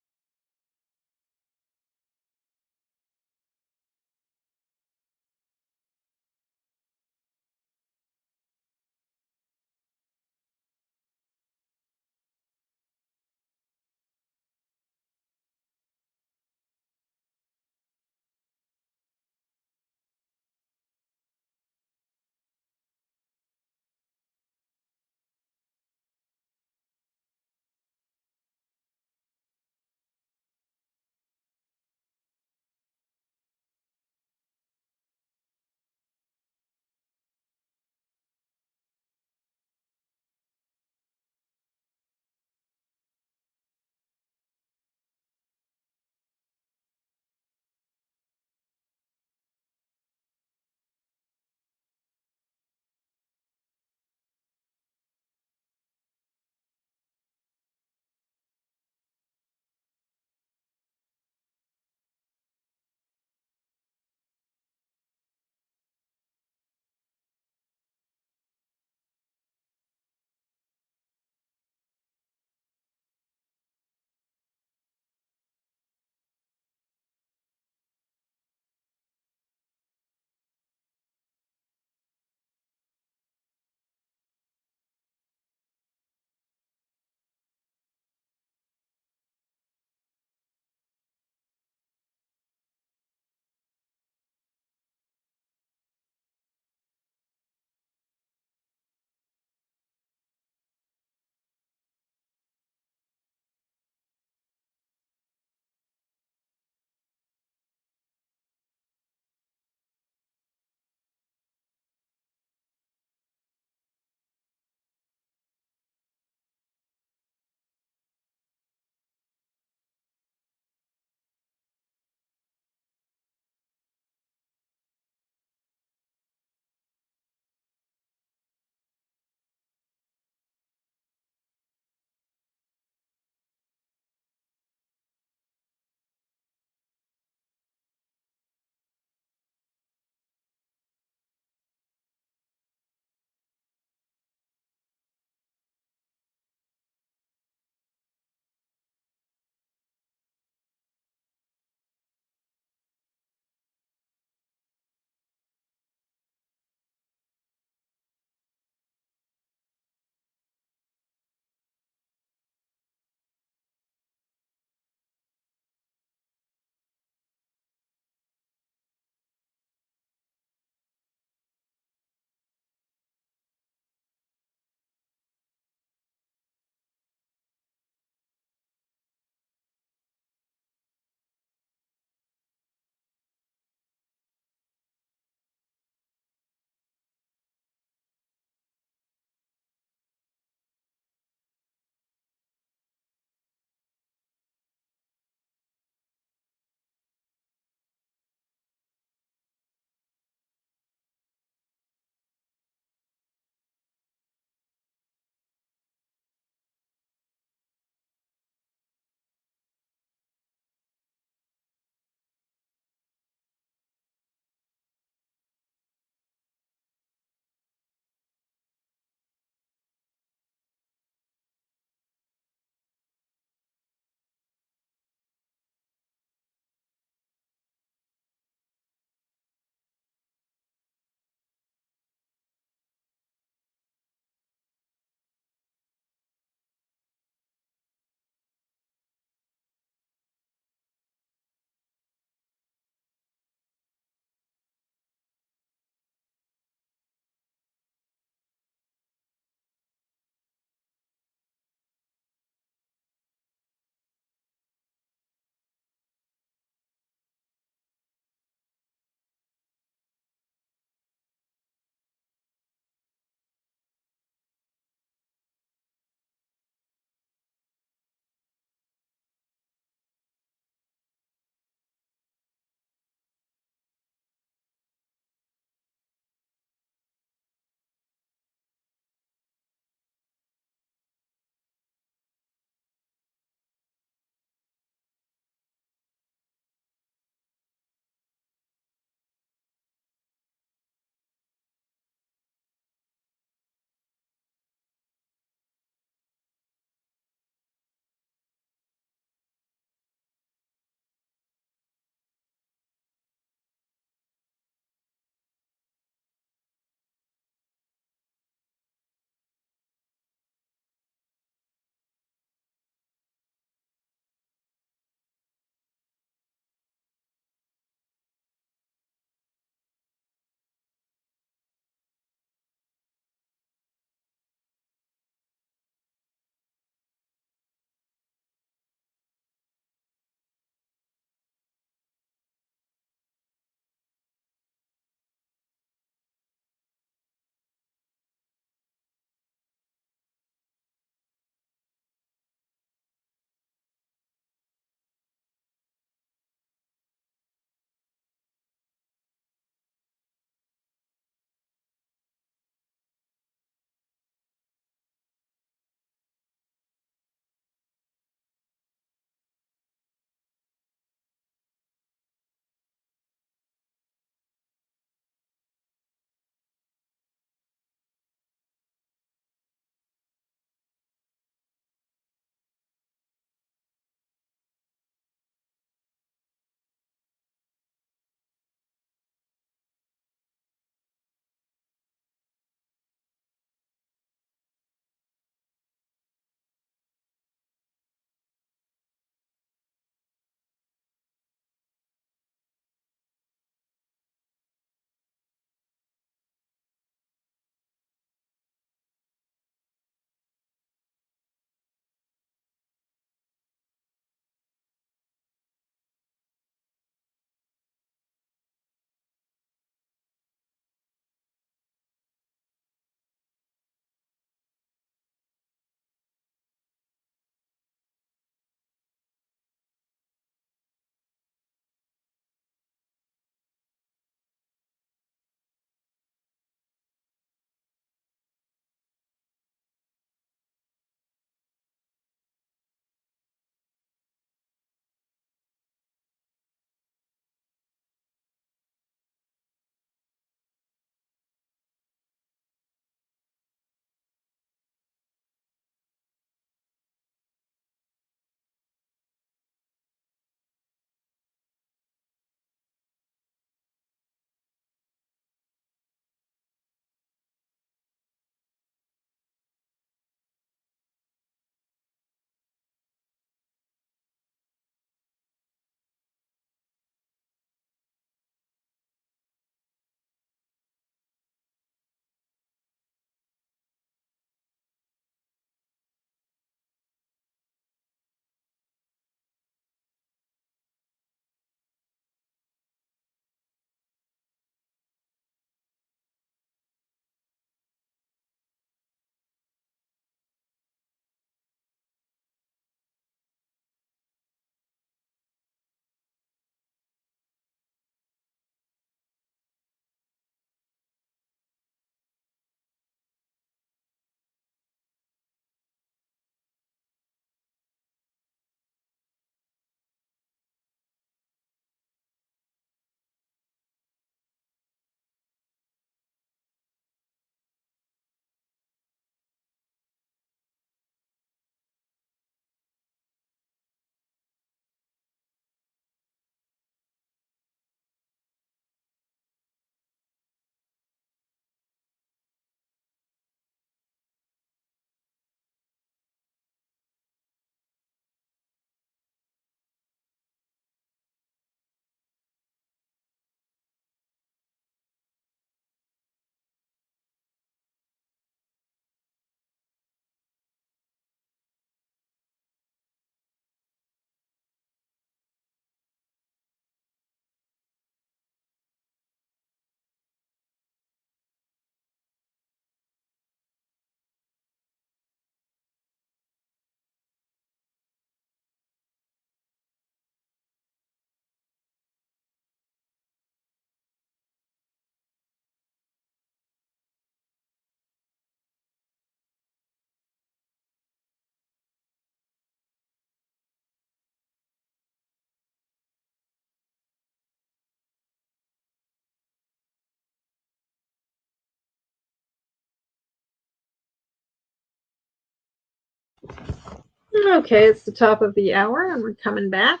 Okay, it's the top of the hour and we're coming back.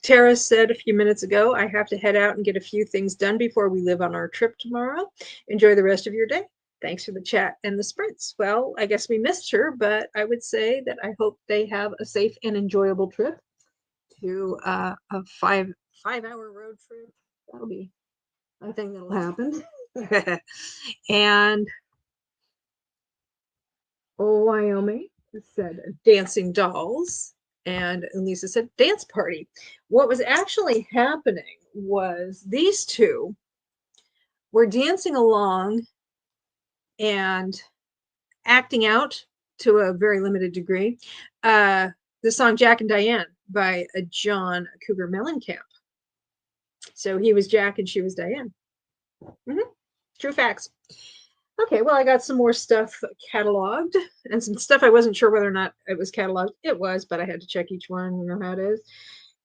Tara said a few minutes ago, I have to head out and get a few things done before we leave on our trip tomorrow. Enjoy the rest of your day. Thanks for the chat and the sprints. Well, I guess we missed her, but I would say that I hope they have a safe and enjoyable trip to a five-hour road trip. That'll be a thing that'll happen. And Wyoming said dancing dolls, and Lisa said dance party. What was actually happening was these two were dancing along and acting out to a very limited degree the song Jack and Diane by John Cougar Mellencamp. So he was Jack and she was Diane. True facts. Okay, well, I got some more stuff cataloged and some stuff I wasn't sure whether or not it was cataloged. It was, but I had to check each one. You know how it is.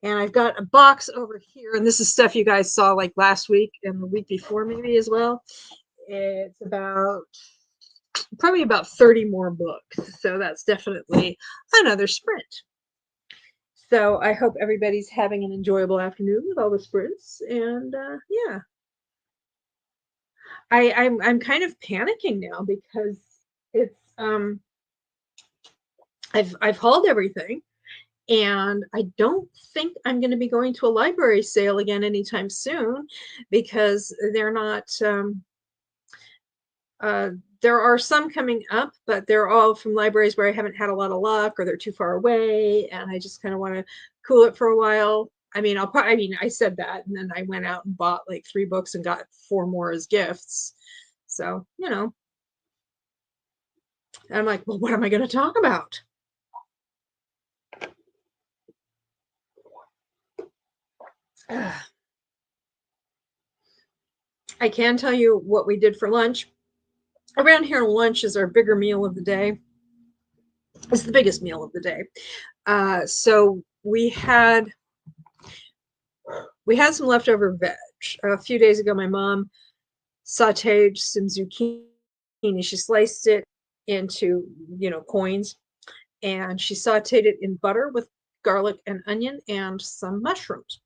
And I've got a box over here, and this is stuff you guys saw like last week and the week before maybe as well. It's probably about 30 more books. So that's definitely another sprint. So I hope everybody's having an enjoyable afternoon with all the sprints. And yeah. I'm kind of panicking now because it's I've hauled everything, and I don't think I'm going to be going to a library sale again anytime soon because they're not. There are some coming up, but they're all from libraries where I haven't had a lot of luck or they're too far away, and I just kind of want to cool it for a while. I mean, I said that, and then I went out and bought like 3 books and got 4 more as gifts. So, you know, I'm like, well, what am I going to talk about? I can tell you what we did for lunch. Around here, lunch is our bigger meal of the day. It's the biggest meal of the day. So we had some leftover veg. A few days ago, my mom sauteed some zucchini. She sliced it into, coins, and she sauteed it in butter with garlic and onion and some mushrooms.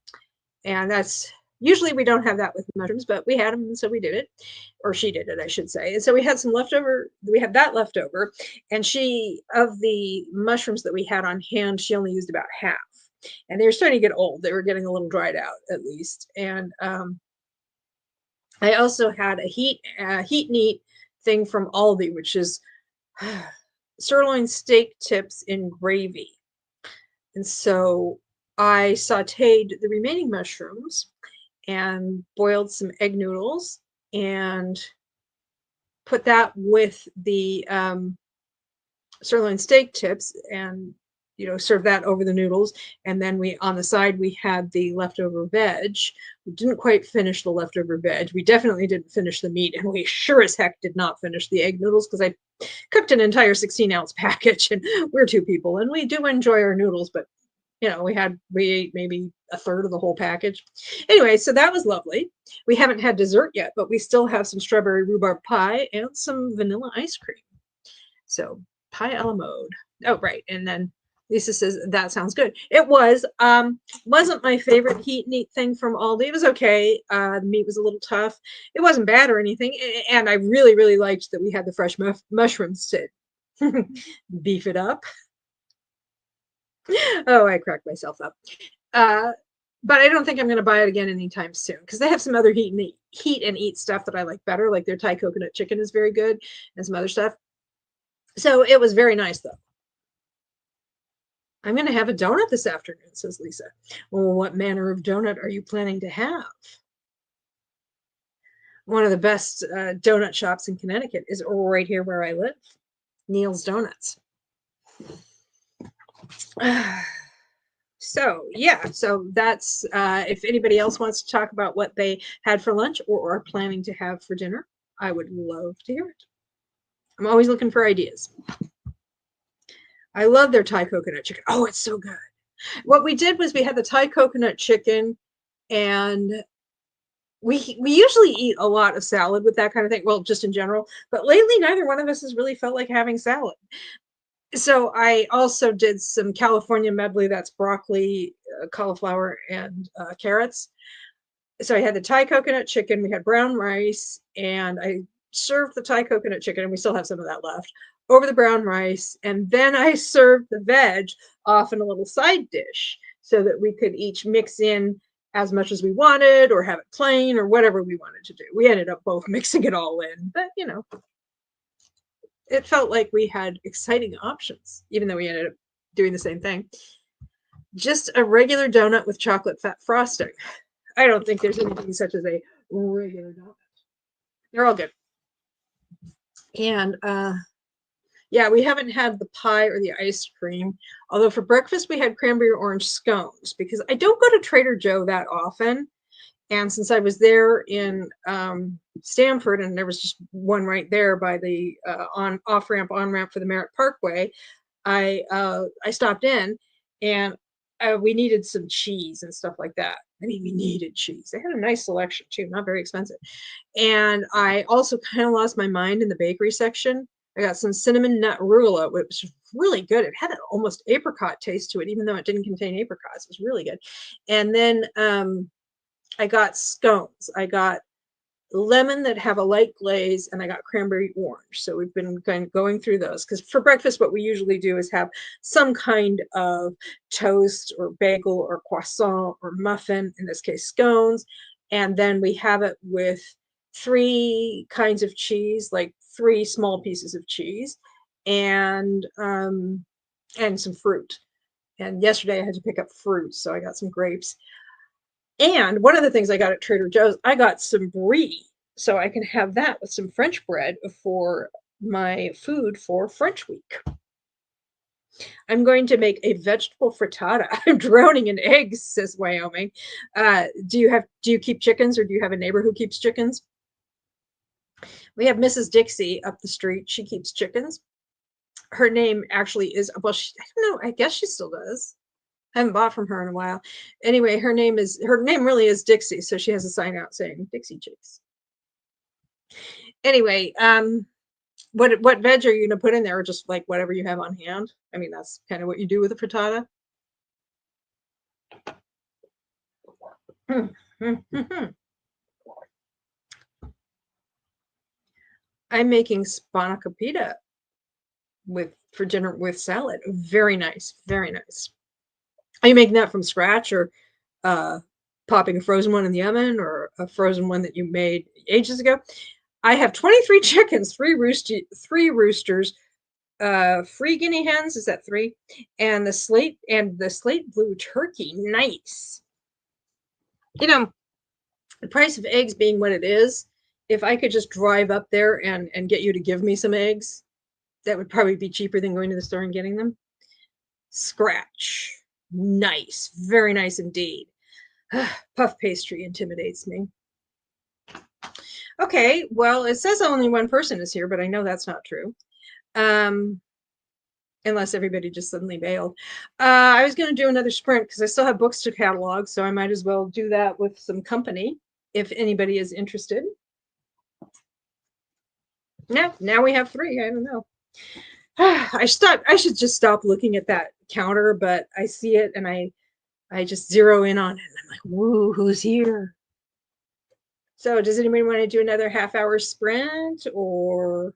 And that's usually we don't have that with mushrooms, but we had them, and so we did it, or she did it, I should say. And so we had some leftover. We had that leftover, and of the mushrooms that we had on hand, she only used about half. And they were starting to get old. They were getting a little dried out, at least. And I also had a heat and eat thing from Aldi, which is sirloin steak tips in gravy. And so I sauteed the remaining mushrooms and boiled some egg noodles and put that with the sirloin steak tips and, serve that over the noodles. And then on the side, we had the leftover veg. We didn't quite finish the leftover veg. We definitely didn't finish the meat. And we sure as heck did not finish the egg noodles because I cooked an entire 16-ounce package, and we're 2 people. And we do enjoy our noodles, but we ate maybe a third of the whole package. Anyway, so that was lovely. We haven't had dessert yet, but we still have some strawberry rhubarb pie and some vanilla ice cream. So pie a la mode. Oh, right. And then Lisa says, that sounds good. It wasn't my favorite heat and eat thing from Aldi. It was okay. The meat was a little tough. It wasn't bad or anything. And I really, really liked that we had the fresh mushrooms to beef it up. Oh, I cracked myself up. But I don't think I'm going to buy it again anytime soon because they have some other heat and eat stuff that I like better. Like their Thai coconut chicken is very good and some other stuff. So it was very nice, though. I'm going to have a donut this afternoon, says Lisa. Well, what manner of donut are you planning to have? One of the best donut shops in Connecticut is right here where I live, Neil's Donuts. So that's if anybody else wants to talk about what they had for lunch or are planning to have for dinner, I would love to hear it. I'm always looking for ideas. I love their Thai coconut chicken. Oh, it's so good. What we did was we had the Thai coconut chicken, and we usually eat a lot of salad with that kind of thing. Well, just in general, but lately neither one of us has really felt like having salad. So I also did some California medley. That's broccoli, cauliflower, and carrots. So I had the Thai coconut chicken, we had brown rice, and I served the Thai coconut chicken, and we still have some of that left, over the brown rice. And then I served the veg off in a little side dish so that we could each mix in as much as we wanted or have it plain or whatever we wanted to do. We ended up both mixing it all in, but it felt like we had exciting options, even though we ended up doing the same thing. Just a regular donut with chocolate fat frosting. I don't think there's anything such as a regular donut. They're all good. And yeah, we haven't had the pie or the ice cream. Although for breakfast we had cranberry orange scones because I don't go to Trader Joe that often. And since I was there in Stanford and there was just one right there by the off ramp, on ramp for the Merritt Parkway, I stopped in and we needed some cheese and stuff like that. I mean, we needed cheese. They had a nice selection too, not very expensive. And I also kind of lost my mind in the bakery section. I got some cinnamon nut rula, which was really good. It had an almost apricot taste to it, even though it didn't contain apricots. It was really good. And then I got scones. I got lemon that have a light glaze, and I got cranberry orange. So we've been going through those because for breakfast, what we usually do is have some kind of toast or bagel or croissant or muffin, in this case, scones. And then we have it with 3 kinds of cheese, like 3 small pieces of cheese and some fruit. And yesterday I had to pick up fruit, so I got some grapes. And one of the things I got at Trader Joe's, I got some brie. So I can have that with some French bread for my food for French week. I'm going to make a vegetable frittata. I'm drowning in eggs, says Wyoming. Do you keep chickens, or do you have a neighbor who keeps chickens? We have Mrs. Dixie up the street. She keeps chickens. Her name actually is, well, I don't know. I guess she still does. I haven't bought from her in a while. Anyway, her name really is Dixie, so she has a sign out saying Dixie Chicks. Anyway, what veg are you gonna put in there, or just like whatever you have on hand? I mean, that's kind of what you do with a frittata. I'm making spanakopita for dinner with salad. Very nice, very nice. Are you making that from scratch, or popping a frozen one in the oven, or a frozen one that you made ages ago? I have 23 chickens, 3 roosters, 3 guinea hens. Is that 3? And the slate blue turkey. Nice. The price of eggs being what it is, if I could just drive up there and get you to give me some eggs, that would probably be cheaper than going to the store and getting them. Scratch. Nice. Very nice indeed. Puff pastry intimidates me. Okay, well, it says only one person is here, but I know that's not true. Unless everybody just suddenly bailed. I was going to do another sprint because I still have books to catalog, so I might as well do that with some company if anybody is interested. Now we have 3. I don't know. I should just stop looking at that counter, but I see it and I just zero in on it. And I'm like, woo, who's here? So does anybody want to do another half-hour sprint, or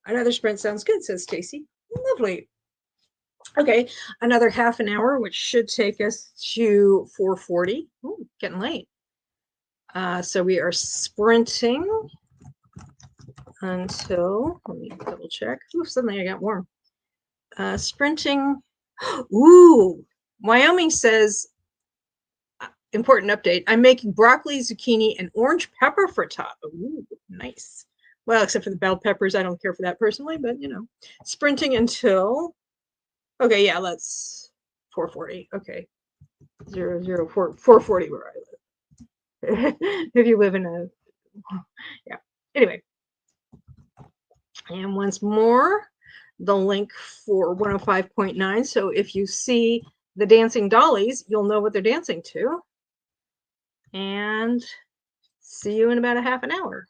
another sprint? Sounds good, says Stacy. Lovely. Okay, another half an hour, which should take us to 4:40. Ooh, getting late. So we are sprinting until, let me double check. Ooh, suddenly I got warm. Sprinting. Ooh, Wyoming says, important update. I'm making broccoli, zucchini, and orange pepper frittata. Ooh, nice. Well, except for the bell peppers. I don't care for that personally, but sprinting until, okay, yeah, let's 4:40. Okay. 4:40 where I live. If you live in yeah. Anyway. And once more, the link for 105.9. So if you see the dancing dollies, you'll know what they're dancing to. And see you in about a half an hour.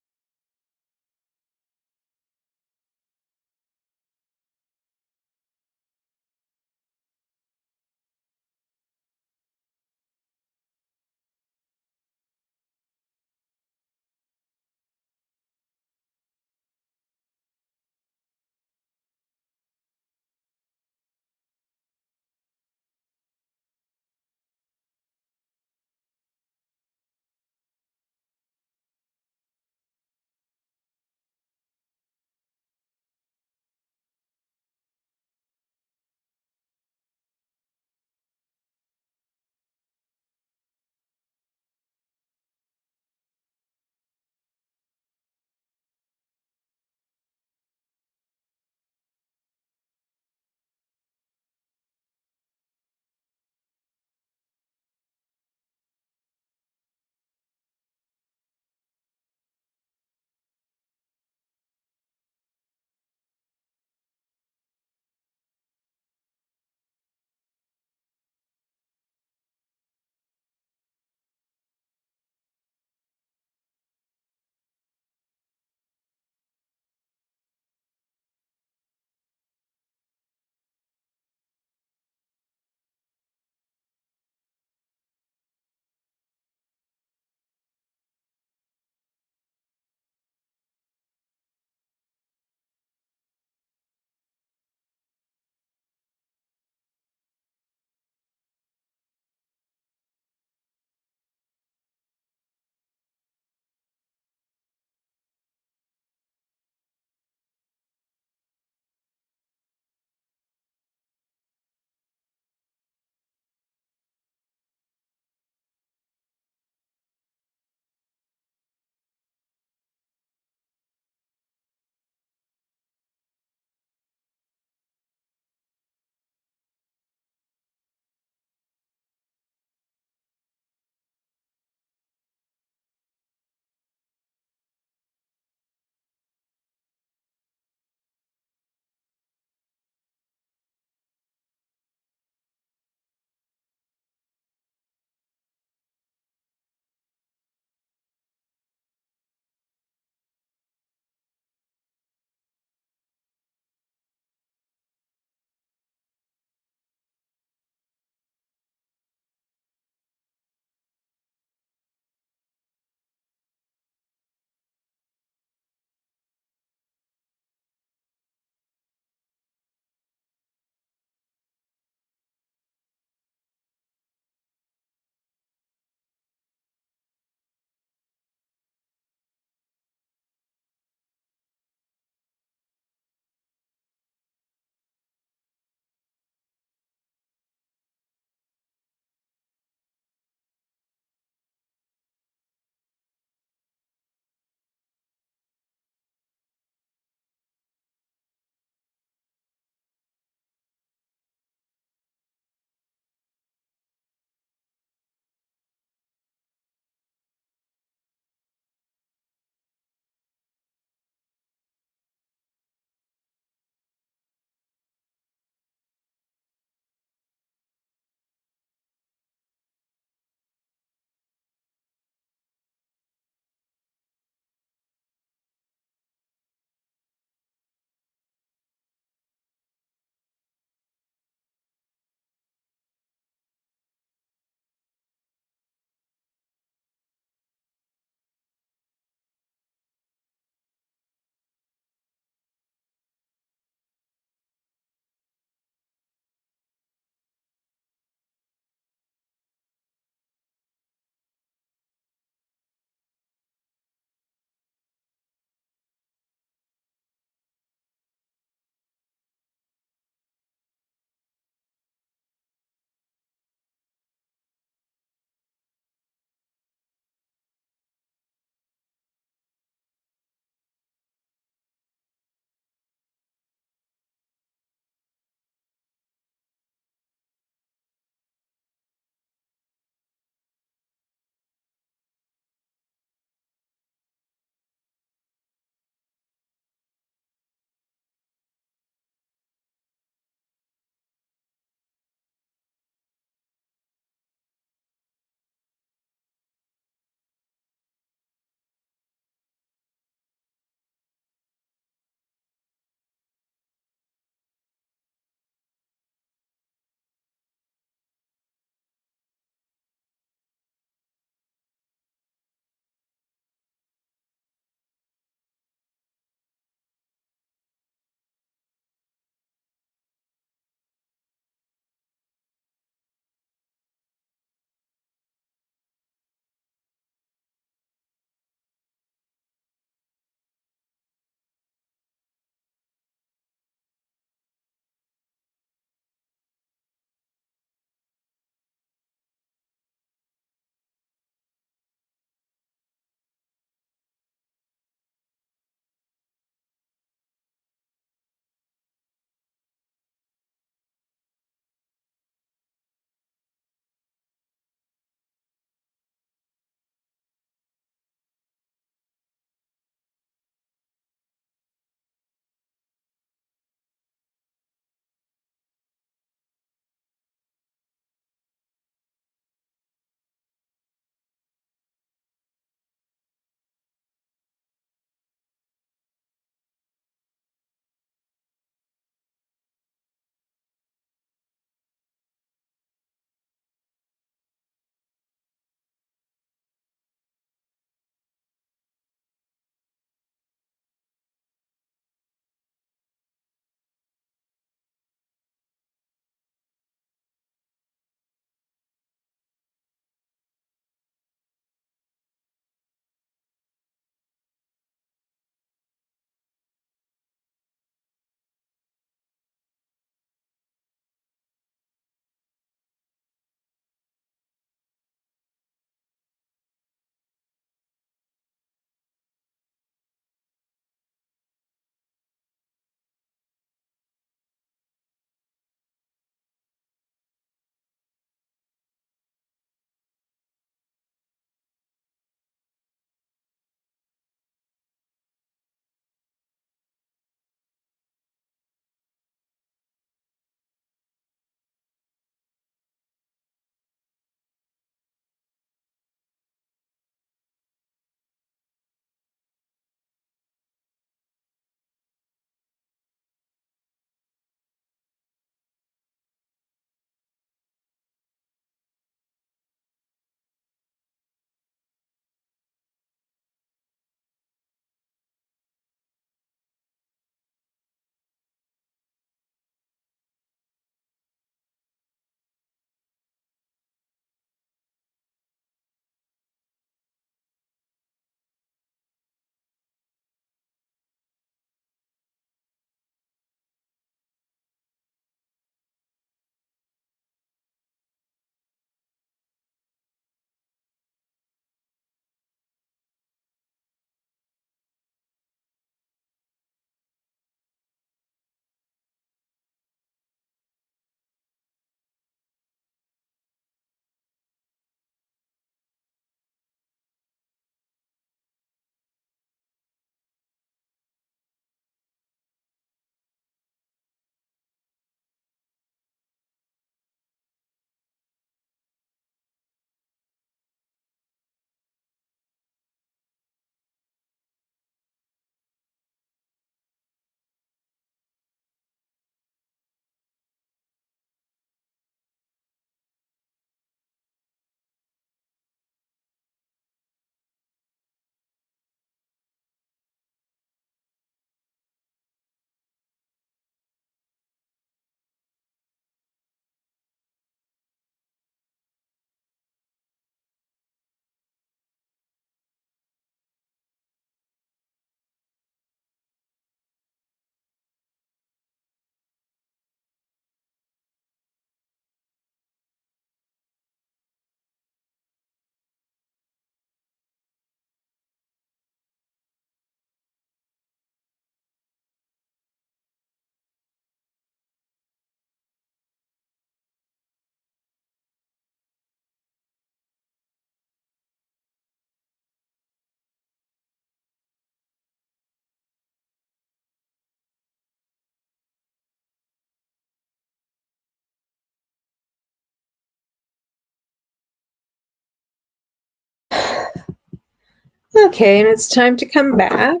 Okay, and it's time to come back.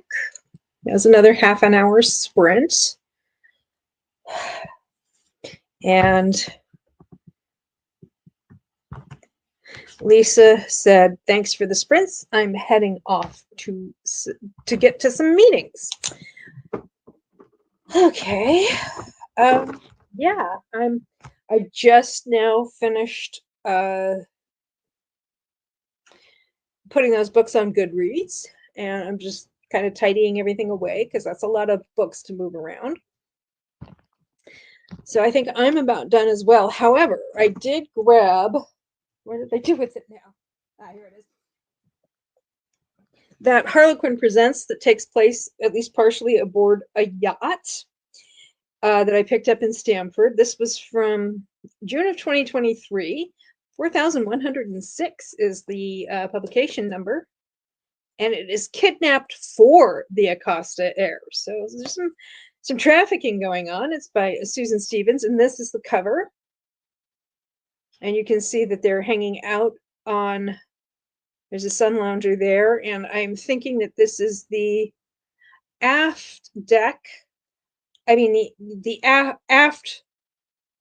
There's another half an hour sprint. And Lisa said, "Thanks for the sprints. I'm heading off to get to some meetings." Okay. Yeah, I just now finished putting those books on Goodreads, and I'm just kind of tidying everything away because that's a lot of books to move around. So I think I'm about done as well. However, I did grab, where did I do with it now? Here it is. That Harlequin Presents that takes place at least partially aboard a yacht that I picked up in Stamford. This was from June of 2023. 4106 is the publication number, and it is Kidnapped for the Acosta Heir. So there's some trafficking going on. It's by Susan Stevens, and this is the cover. And you can see that they're hanging out on, there's a sun lounger there, and I'm thinking that this is the aft deck. I mean, the aft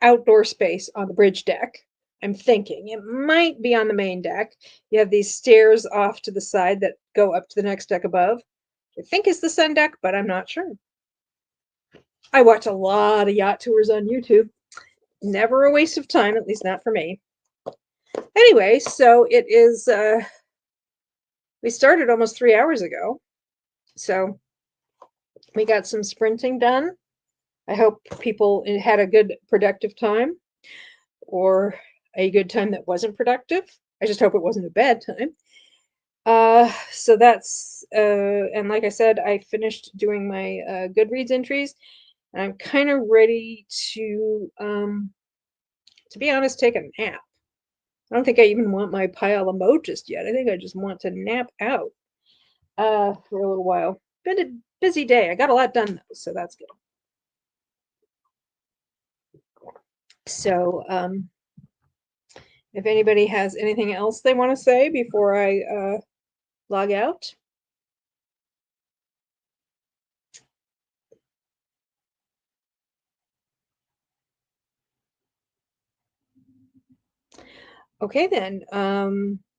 outdoor space on the bridge deck. I'm thinking it might be on the main deck. You have these stairs off to the side that go up to the next deck above. I think it's the sun deck, but I'm not sure. I watch a lot of yacht tours on YouTube. Never a waste of time, at least not for me. Anyway, so it is, we started almost 3 hours ago. So we got some sprinting done. I hope people had a good, productive time, or a good time that wasn't productive. I just hope it wasn't a bad time. So that's, and like I said, I finished doing my Goodreads entries, and I'm kind of ready to be honest, take a nap. I don't think I even want my pile of mo just yet. I think I just want to nap out for a little while. Been a busy day. I got a lot done though, so that's good. So if anybody has anything else they want to say before I log out. Okay, then.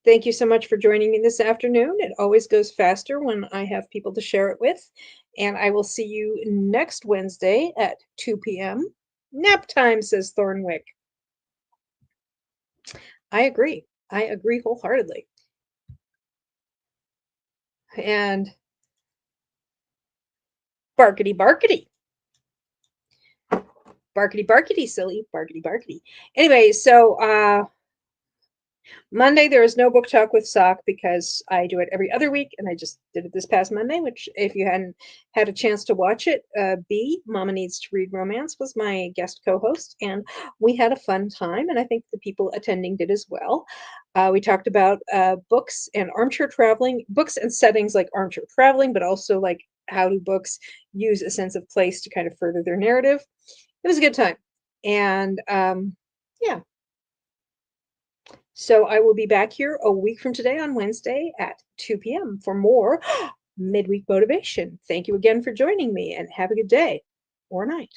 Thank you so much for joining me this afternoon. It always goes faster when I have people to share it with. And I will see you next Wednesday at 2 p.m. Nap time, says Thornwick. I agree. I agree wholeheartedly. And barkety barkety. Barkety barkety, silly. Barkety barkety. Anyway, so Monday, there is no book talk with Sock because I do it every other week, and I just did it this past Monday, which, if you hadn't had a chance to watch it, B, Mama Needs to Read Romance, was my guest co-host, and we had a fun time, and I think the people attending did as well. We talked about books and armchair traveling, books and settings like armchair traveling, but also like how do books use a sense of place to kind of further their narrative. It was a good time. And yeah. So I will be back here a week from today on Wednesday at 2 p.m. for more midweek motivation. Thank you again for joining me, and have a good day or night.